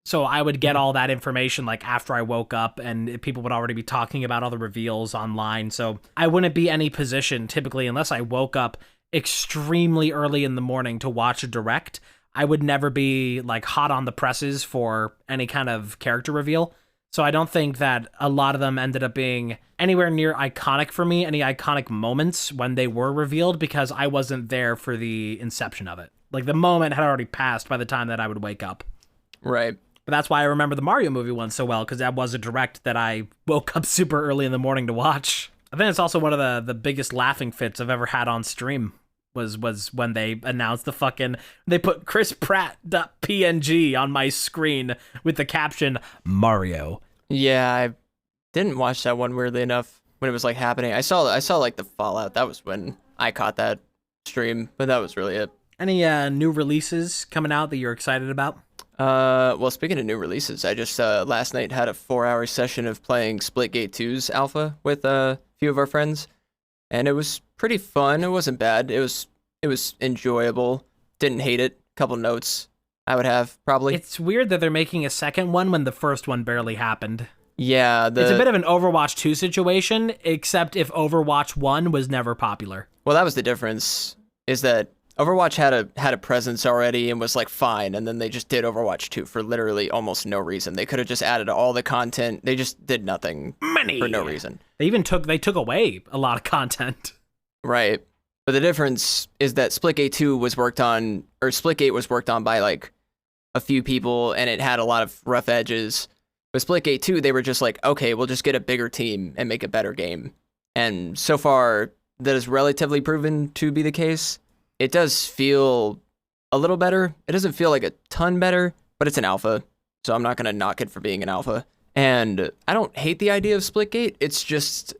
So I would get all that information like after I woke up, and people would already be talking about all the reveals online. So I wouldn't be any position typically, unless I woke up extremely early in the morning to watch a direct. I would never be like hot on the presses for any kind of character reveal. So I don't think that a lot of them ended up being anywhere near iconic for me, any iconic moments when they were revealed, because I wasn't there for the inception of it. Like the moment had already passed by the time that I would wake up. Right. But that's why I remember the Mario movie one so well, because that was a direct that I woke up super early in the morning to watch. I think it's also one of the biggest laughing fits I've ever had on stream was when they announced they put Chris Pratt.png on my screen with the caption Mario. Yeah, I didn't watch that one, weirdly enough, when it was like happening. I saw like the fallout. That was when I caught that stream, but that was really it. Any new releases coming out that you're excited about? Well, speaking of new releases, I just last night had a 4-hour session of playing Splitgate 2's alpha with a few of our friends, and it was pretty fun. It wasn't bad. It was enjoyable. Didn't hate it. Couple notes I would have probably. It's weird that they're making a second one when the first one barely happened. Yeah, it's a bit of an Overwatch 2 situation, except if Overwatch 1 was never popular. Well, that was the difference, is that Overwatch had a presence already and was like fine, and then they just did Overwatch 2 for literally almost no reason. They could have just added all the content. They just did nothing for no reason. They took away a lot of content. Right. But the difference is that Splitgate was worked on by like a few people, and it had a lot of rough edges. With Splitgate 2, they were just like, okay, we'll just get a bigger team and make a better game. And so far, that has relatively proven to be the case. It does feel a little better. It doesn't feel like a ton better, but it's an alpha, so I'm not going to knock it for being an alpha. And I don't hate the idea of Splitgate. It's just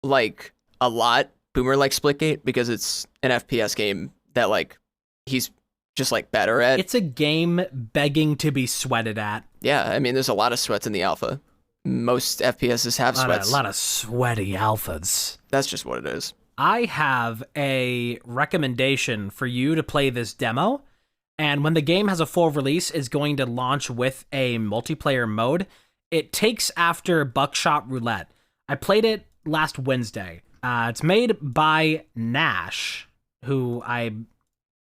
like a lot Boomer like Splitgate because it's an FPS game that like he's just like better at. It's a game begging to be sweated at. Yeah, I mean, there's a lot of sweats in the alpha. Most FPSs have sweats. A lot of sweaty alphas. That's just what it is. I have a recommendation for you to play this demo, and when the game has a full release, it's going to launch with a multiplayer mode. It takes after Buckshot Roulette. I played it last Wednesday. It's made by Nash, who I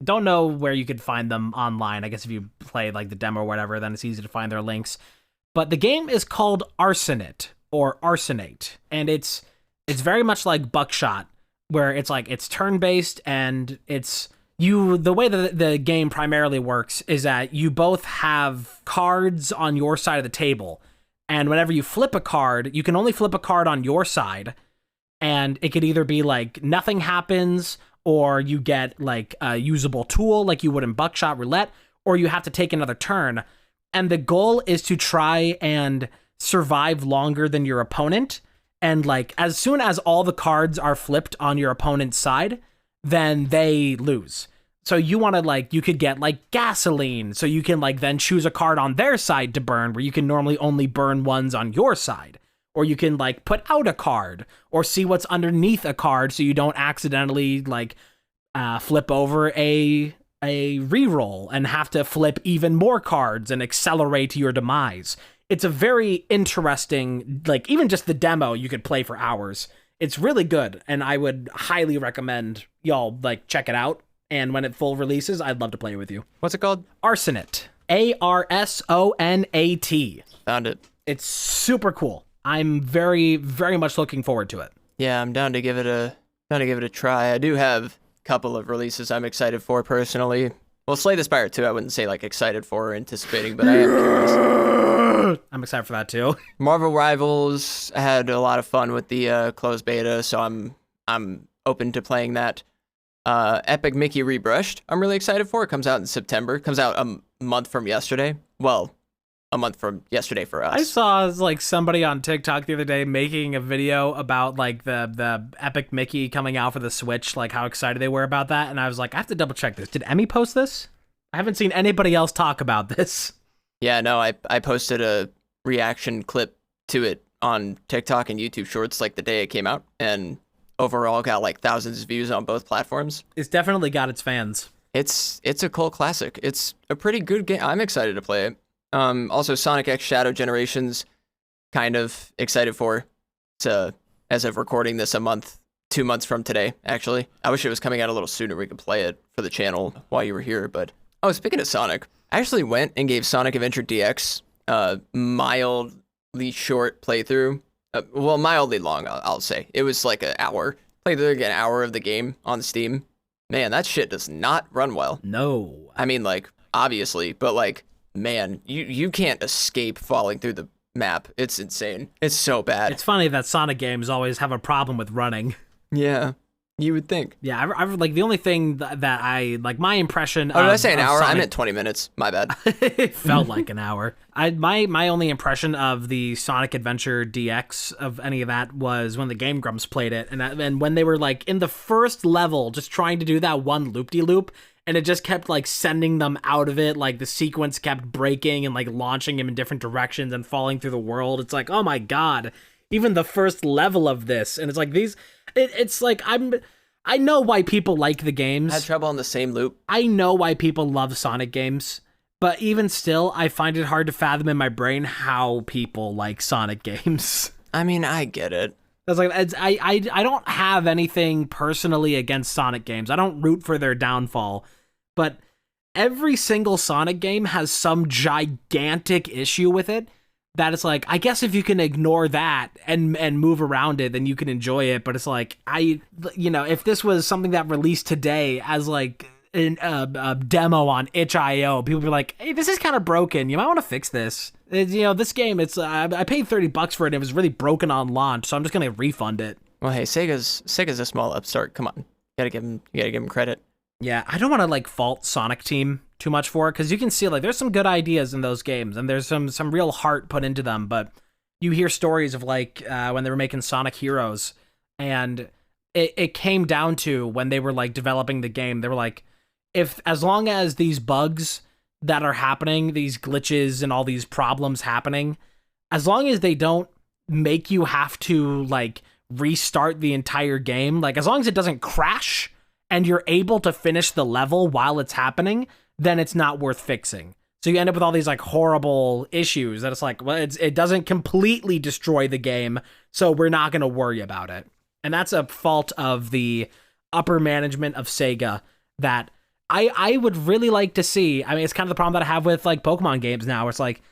don't know where you could find them online. I guess if you play like the demo or whatever, then it's easy to find their links. But the game is called Arsenate or Arsenate, and it's very much like Buckshot, where it's like it's turn-based, and it's the way that the game primarily works is that you both have cards on your side of the table, And whenever you flip a card, you can only flip a card on your side. And it could either be like nothing happens, or you get like a usable tool like you would in Buckshot Roulette, or you have to take another turn. And the goal is to try and survive longer than your opponent. And like as soon as all the cards are flipped on your opponent's side, then they lose. So you want to like, you could get like gasoline. So you can like then choose a card on their side to burn, where you can normally only burn ones on your side. Or you can like put out a card or see what's underneath a card so you don't accidentally like flip over a reroll and have to flip even more cards and accelerate your demise. It's a very interesting, like even just the demo you could play for hours. It's really good, and I would highly recommend y'all like check it out. And when it full releases, I'd love to play it with you. What's it called? Arsonate. Arsonat. Found it. It's super cool. I'm very, very much looking forward to it. Yeah, I'm down to give it a try. I do have a couple of releases I'm excited for personally. Well, Slay the Spire 2, I wouldn't say like excited for or anticipating, but I am curious. I'm excited for that too. Marvel Rivals, I had a lot of fun with the closed beta, so I'm open to playing that. Epic Mickey Rebrushed, I'm really excited for. It comes out in September. It comes out a month from yesterday. Well, a month from yesterday for us. I saw like somebody on TikTok the other day making a video about like the Epic Mickey coming out for the Switch, like how excited they were about that, and I was like, I have to double check this. Did Emmy post this? I haven't seen anybody else talk about this. Yeah, no, I posted a reaction clip to it on TikTok and YouTube Shorts like the day it came out, and overall got like thousands of views on both platforms. It's definitely got its fans. It's a cult classic. It's a pretty good game. I'm excited to play it. Also, Sonic X Shadow Generations, kind of excited for. It's as of recording this 2 months from today, actually. I wish it was coming out a little sooner. We could play it for the channel while you were here. But, speaking of Sonic, I actually went and gave Sonic Adventure DX a mildly short playthrough. Well, mildly long, I'll say. It was like an hour. Played through like an hour of the game on Steam. Man, that shit does not run well. No. I mean, like, obviously, but like, man, you can't escape falling through the map. It's insane. It's so bad. It's funny that Sonic games always have a problem with running. Yeah, you would think. Yeah, I've like the only thing that I like my impression. Oh, did I say an hour? Sonic, I meant 20 minutes. My bad. It felt like an hour. My only impression of the Sonic Adventure DX of any of that was when the Game Grumps played it, and when they were like in the first level, just trying to do that one loop-de-loop. And it just kept like sending them out of it. Like the sequence kept breaking and like launching him in different directions and falling through the world. It's like, oh my God, even the first level of this. And it's like it's like, I know why people like the games. I had trouble on the same loop. I know why people love Sonic games, but even still, I find it hard to fathom in my brain how people like Sonic games. I mean, I get it. It's like I don't have anything personally against Sonic games. I don't root for their downfall, but every single Sonic game has some gigantic issue with it that it's like, I guess if you can ignore that and move around it, then you can enjoy it. But it's like, if this was something that released today as like a demo on itch.io, people be like, hey, this is kind of broken. You might want to fix this. This game, it's I paid $30 for it. And it was really broken on launch, so I'm just gonna refund it. Well, hey, Sega's a small upstart. Come on, you gotta give him credit. Yeah, I don't want to like fault Sonic Team too much for it, because you can see like there's some good ideas in those games and there's some real heart put into them. But you hear stories of like when they were making Sonic Heroes, and it came down to when they were like developing the game, they were like, as long as these bugs that are happening, these glitches and all these problems happening, as long as they don't make you have to like restart the entire game, like as long as it doesn't crash and you're able to finish the level while it's happening, then it's not worth fixing. So you end up with all these like horrible issues that it's like, well, it doesn't completely destroy the game, so we're not going to worry about it. And that's a fault of the upper management of Sega that I would really like to see. I mean, it's kind of the problem that I have with like Pokemon games now. It's like,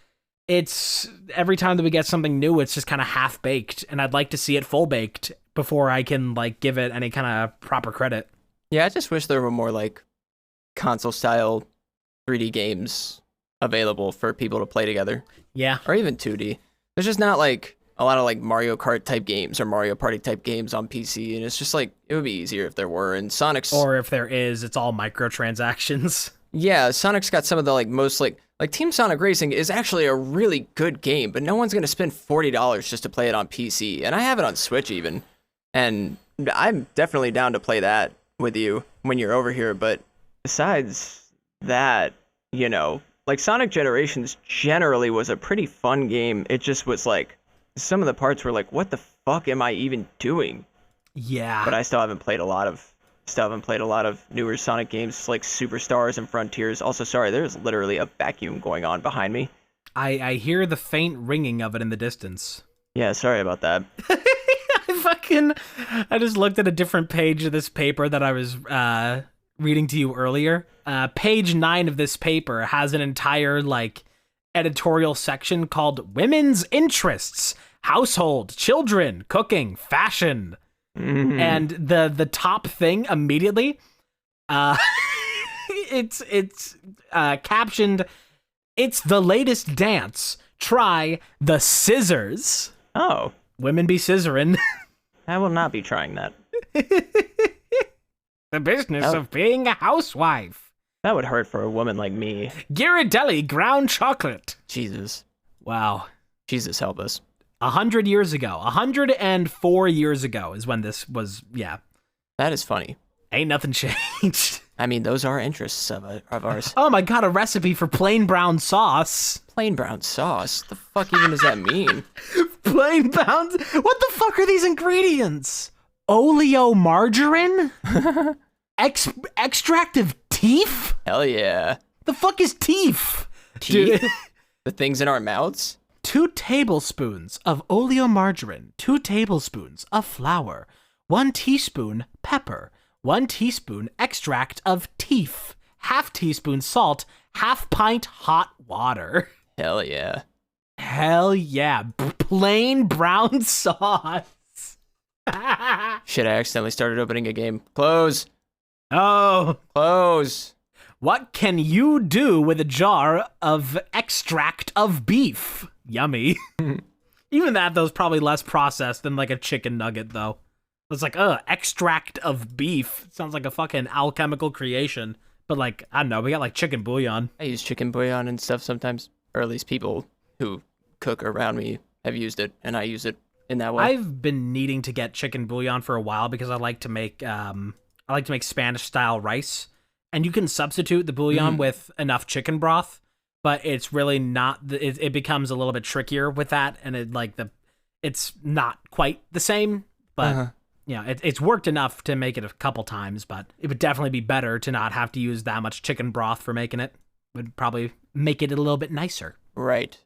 it's every time that we get something new, it's just kind of half baked, and I'd like to see it full baked before I can like give it any kind of proper credit. Yeah, I just wish there were more like console style 3D games available for people to play together. Yeah. Or even 2D. there's just not like a lot of like Mario Kart type games or Mario Party type games on PC, and it's just like it would be easier if there were. And Sonic's, Or if there is, it's all microtransactions. yeah, Sonic's got some of the like most like Team Sonic Racing is actually a really good game, but no one's gonna spend $40 just to play it on PC, and I have it on Switch even, and I'm definitely down to play that with you when you're over here. But besides that, you know, like Sonic Generations generally was a pretty fun game. It just was like some of the parts were like, what the fuck am I even doing? Yeah. But I still haven't played a lot of newer Sonic games like Superstars and Frontiers. Also, sorry, there's literally a vacuum going on behind me. I hear the faint ringing of it in the distance. Yeah, sorry about that. I just looked at a different page of this paper that I was reading to you earlier. Page 9 of this paper has an entire like editorial section called Women's Interests, Household, Children, Cooking, Fashion. Mm-hmm. And the top thing immediately, it's captioned, "It's the latest dance. Try the scissors." Oh, Women be scissoring. I will not be trying that. The business of being a housewife. That would hurt for a woman like me. Ghirardelli ground chocolate. Jesus. Wow. Jesus help us. 100 years ago. 104 years ago is when this was, yeah. That is funny. Ain't nothing changed. I mean, those are interests of ours. Oh my god, a recipe for plain brown sauce. Plain brown sauce? The fuck even does that mean? Plain brown? What the fuck are these ingredients? Oleomargarine? Extract of teeth? Hell yeah. The fuck is teeth? Teeth? The things in our mouths? 2 tablespoons of oleomargarine, 2 tablespoons of flour, 1 teaspoon pepper, 1 teaspoon extract of teeth, half teaspoon salt, half pint hot water. Hell yeah. Hell yeah. Plain brown sauce. Shit, I accidentally started opening a game. Close. Oh. Close. What can you do with a jar of extract of beef? Yummy. Even that, though, is probably less processed than like a chicken nugget, though. It's like, extract of beef. Sounds like a fucking alchemical creation. But like, I don't know, we got like chicken bouillon. I use chicken bouillon and stuff sometimes. Or at least people who cook around me have used it, and I use it in that way. I've been needing to get chicken bouillon for a while because I like to make Spanish style rice, and you can substitute the bouillon with enough chicken broth, but it's really not. It becomes a little bit trickier with that, and it's not quite the same. But it's worked enough to make it a couple times. But it would definitely be better to not have to use that much chicken broth for making it. Would probably make it a little bit nicer. Right.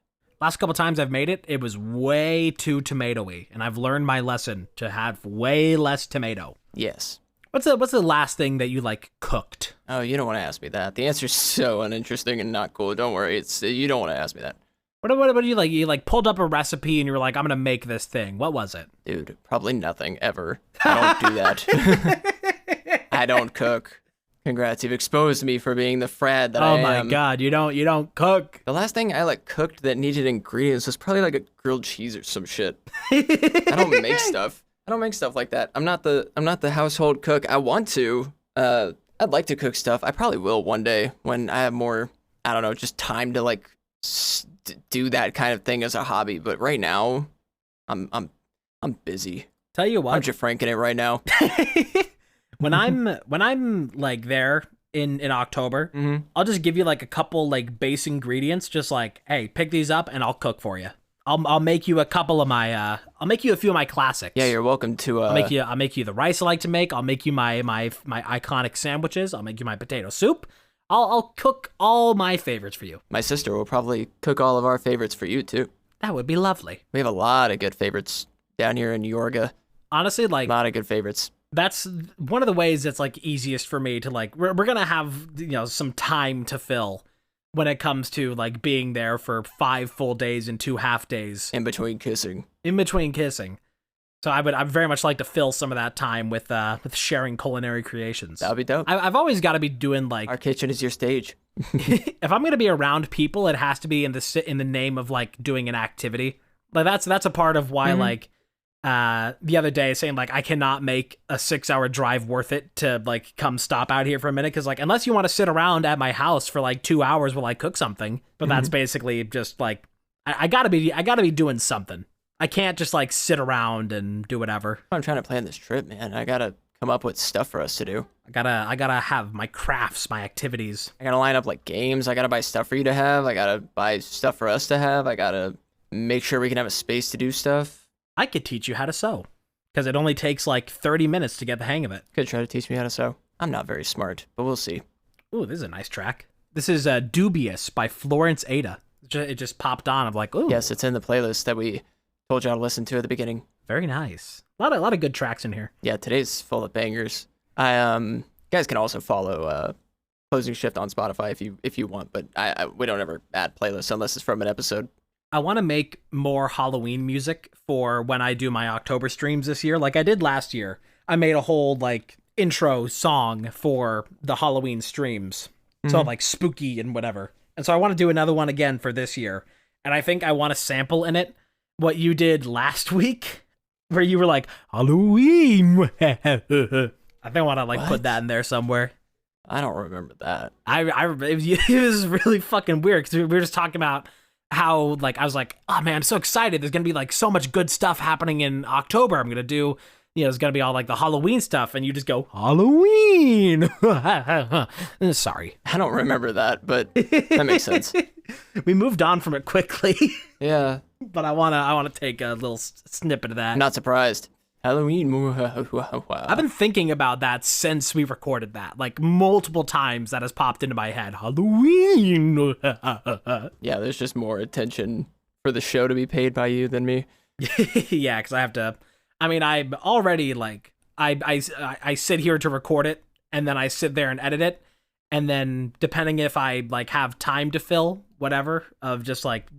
Last couple times I've made it, it was way too tomatoey, and I've learned my lesson to have way less tomato. Yes. What's the last thing that you like cooked? Oh, you don't want to ask me that. The answer's so uninteresting and not cool. Don't worry. You don't want to ask me that. What do you like? You like pulled up a recipe and you were like, I'm gonna make this thing. What was it? Dude, probably nothing ever. I don't do that. I don't cook. Congrats, you've exposed me for being the frad that I am. Oh my god, you don't cook. The last thing I like cooked that needed ingredients was probably like a grilled cheese or some shit. I don't make stuff. I don't make stuff like that. I'm not the household cook. I want to. I'd like to cook stuff. I probably will one day when I have more, I don't know, just time to like do that kind of thing as a hobby. But right now, I'm busy. Tell you what, I'm just franking it right now. When I'm like there in October, I'll just give you like a couple like base ingredients, just like, hey, pick these up and I'll cook for you. I'll make you a couple of my I'll make you a few of my classics. Yeah, you're welcome to I'll make you the rice I like to make. I'll make you my iconic sandwiches. I'll make you my potato soup. I'll cook all my favorites for you. My sister will probably cook all of our favorites for you too. That would be lovely. We have a lot of good favorites down here in Yorga. Honestly, like a lot of good favorites. That's one of the ways that's like easiest for me to like, we're gonna have, some time to fill when it comes to like being there for 5 full days and 2 half days. In between kissing. So I'd very much like to fill some of that time with sharing culinary creations. That'd be dope. I've always got to be doing like, our kitchen is your stage. if I'm gonna be around people, it has to be in the name of like doing an activity. Like that's a part of why like the other day saying like I cannot make a 6-hour drive worth it to like come stop out here for a minute, because like unless you want to sit around at my house for like 2 hours while I cook something, but that's basically just like I gotta be doing something. I can't just like sit around and do whatever. I'm trying to plan this trip, man. I gotta come up with stuff for us to do. I gotta have my crafts, my activities. I gotta line up like games. I gotta buy stuff for you to have. I gotta buy stuff for us to have. I gotta make sure we can have a space to do stuff. I could teach you how to sew, because it only takes like 30 minutes to get the hang of it. Could try to teach me how to sew. I'm not very smart, but we'll see. Ooh, this is a nice track. This is Dubious by Florence Ada. It just popped on. I'm like, ooh. Yes, it's in the playlist that we told y'all to listen to at the beginning. Very nice. A lot of good tracks in here. Yeah, today's full of bangers. You guys can also follow Closing Shift on Spotify if you want, but we don't ever add playlists unless it's from an episode. I want to make more Halloween music for when I do my October streams this year, like I did last year. I made a whole like intro song for the Halloween streams, so like spooky and whatever. And so I want to do another one again for this year. And I think I want to sample in it what you did last week, where you were like Halloween. I think I want to like put that in there somewhere. I don't remember that. It was really fucking weird because we were just talking about how like I was like, oh man, I'm so excited. There's gonna be like so much good stuff happening in October. I'm gonna do, it's gonna be all like the Halloween stuff, and you just go Halloween. Sorry, I don't remember that, but that makes sense. We moved on from it quickly. Yeah, but I wanna take a little snippet of that. I'm not surprised. Halloween. I've been thinking about that since we recorded that, like multiple times. That has popped into my head. Halloween. Yeah, there's just more attention for the show to be paid by you than me. Yeah, because I have to. I mean, I'm already like I sit here to record it, and then I sit there and edit it, and then depending if I like have time to fill whatever of just like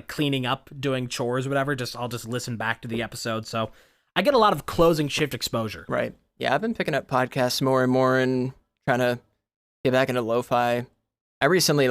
cleaning up, doing chores, whatever. I'll just listen back to the episode. So I get a lot of Closing Shift exposure. Right. Yeah, I've been picking up podcasts more and more and trying to get back into lo-fi. I recently,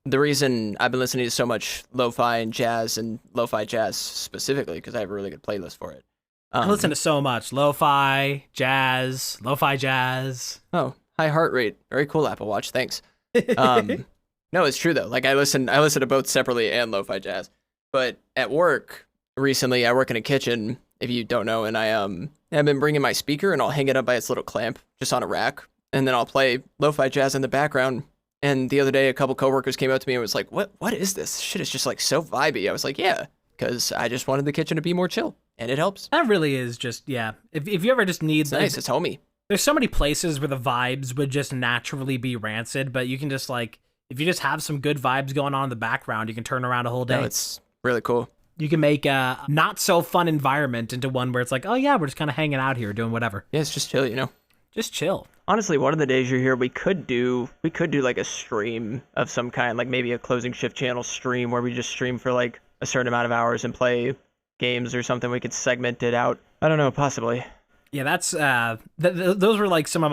the reason I've been listening to so much lo-fi and lo-fi jazz specifically, because I have a really good playlist for it. I listen to so much. Lo-fi, jazz. Oh, high heart rate. Very cool, Apple Watch. Thanks. No, it's true, though. Like, I listen to both separately and lo-fi jazz. But at work, recently, I work in a kitchen, if you don't know, and I've been bringing my speaker and I'll hang it up by its little clamp just on a rack, and then I'll play lo-fi jazz in the background. And the other day, a couple coworkers came up to me and was like, "What is this? Shit is just like so vibey." I was like, "Yeah, because I just wanted the kitchen to be more chill, and it helps." That really is just If you ever just need, it's nice, it's homey. There's so many places where the vibes would just naturally be rancid, but you can just if you just have some good vibes going on in the background, you can turn around a whole day. No, it's really cool. You can make a not so fun environment into one where it's like, oh yeah, we're just kind of hanging out here doing whatever. Yeah, it's just chill, Just chill. Honestly, one of the days you're here, we could do like a stream of some kind, like maybe a Closing Shift channel stream where we just stream for like a certain amount of hours and play games or something. We could segment it out. I don't know, possibly. Yeah, that's those were like some of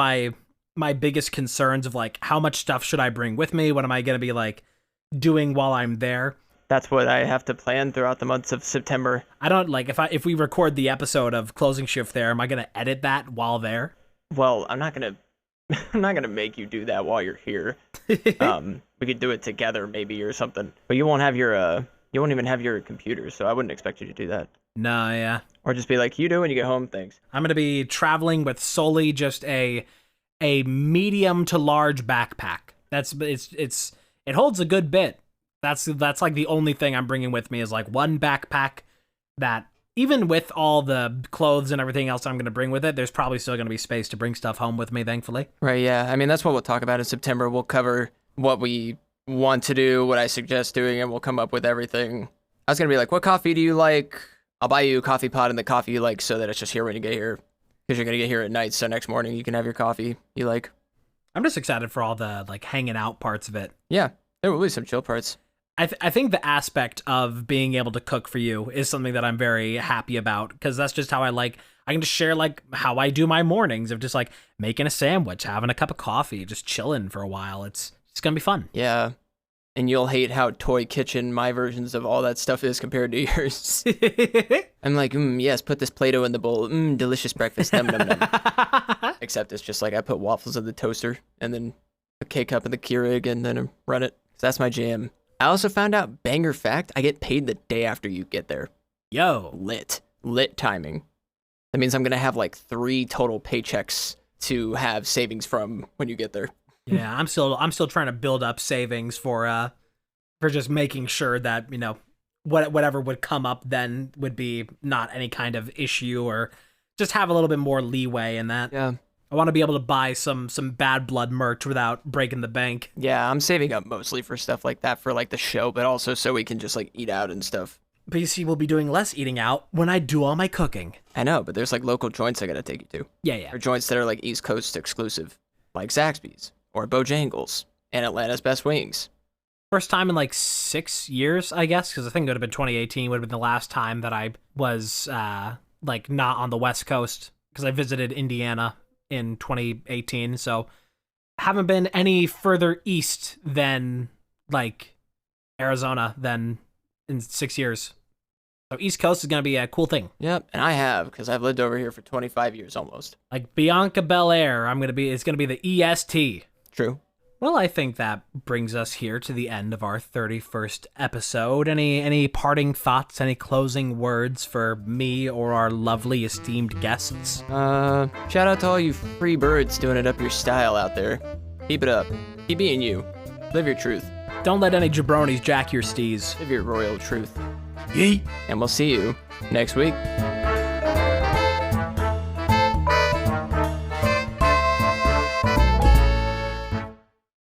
my biggest concerns of like how much stuff should I bring with me? What am I going to be like doing while I'm there? That's what I have to plan throughout the months of September. I don't if we record the episode of Closing Shift there, am I going to edit that while there? Well, I'm not gonna make you do that while you're here. We could do it together maybe or something. But you won't even have your computer, so I wouldn't expect you to do that. No, yeah. Or just be like, you do when you get home, thanks. I'm gonna be traveling with solely just a medium to large backpack. It holds a good bit. That's like the only thing I'm bringing with me is like one backpack that, even with all the clothes and everything else I'm going to bring with it, there's probably still going to be space to bring stuff home with me, thankfully. Right, yeah. I mean, that's what we'll talk about in September. We'll cover what we want to do, what I suggest doing, and we'll come up with everything. I was going to be like, what coffee do you like? I'll buy you a coffee pot and the coffee you like so that it's just here when you get here. Because you're going to get here at night, so next morning you can have your coffee you like. I'm just excited for all the hanging out parts of it. Yeah, there will be some chill parts. I think the aspect of being able to cook for you is something that I'm very happy about, because that's just how I can just share how I do my mornings of just making a sandwich, having a cup of coffee, just chilling for a while. It's going to be fun. Yeah. and you'll hate how toy kitchen my versions of all that stuff is compared to yours. I'm like, yes, put this Play-Doh in the bowl. Delicious breakfast. Num, num, num. Except it's just like I put waffles in the toaster and then a K-cup in the Keurig and then run it. That's my jam. I also found out, banger fact, I get paid the day after you get there. Yo. Lit timing. That means I'm going to have like 3 total paychecks to have savings from when you get there. Yeah, I'm still trying to build up savings for just making sure that, you know, whatever would come up then would be not any kind of issue, or just have a little bit more leeway in that. Yeah. I want to be able to buy some bad blood merch without breaking the bank. Yeah, I'm saving up mostly for stuff like that for like the show, but also so we can just like eat out and stuff. But you see, we'll be doing less eating out when I do all my cooking. I know, but there's like local joints I gotta take you to. Yeah. Or joints that are like East Coast exclusive, like Zaxby's or Bojangles and Atlanta's Best Wings. First time in like 6 years, I guess, because I think it would have been 2018 would have been the last time that I was like not on the West Coast, because I visited Indiana in 2018. So haven't been any further east than like Arizona than in 6 years. So East Coast is going to be a cool thing. Yep, and I have, because I've lived over here for 25 years almost. Like Bianca Belair, it's going to be the EST. True. Well, I think that brings us here to the end of our 31st episode. Any parting thoughts, any closing words for me or our lovely esteemed guests? Shout out to all you free birds doing it up your style out there. Keep it up. Keep being you. Live your truth. Don't let any jabronis jack your steez. Live your royal truth. Yeet. And we'll see you next week.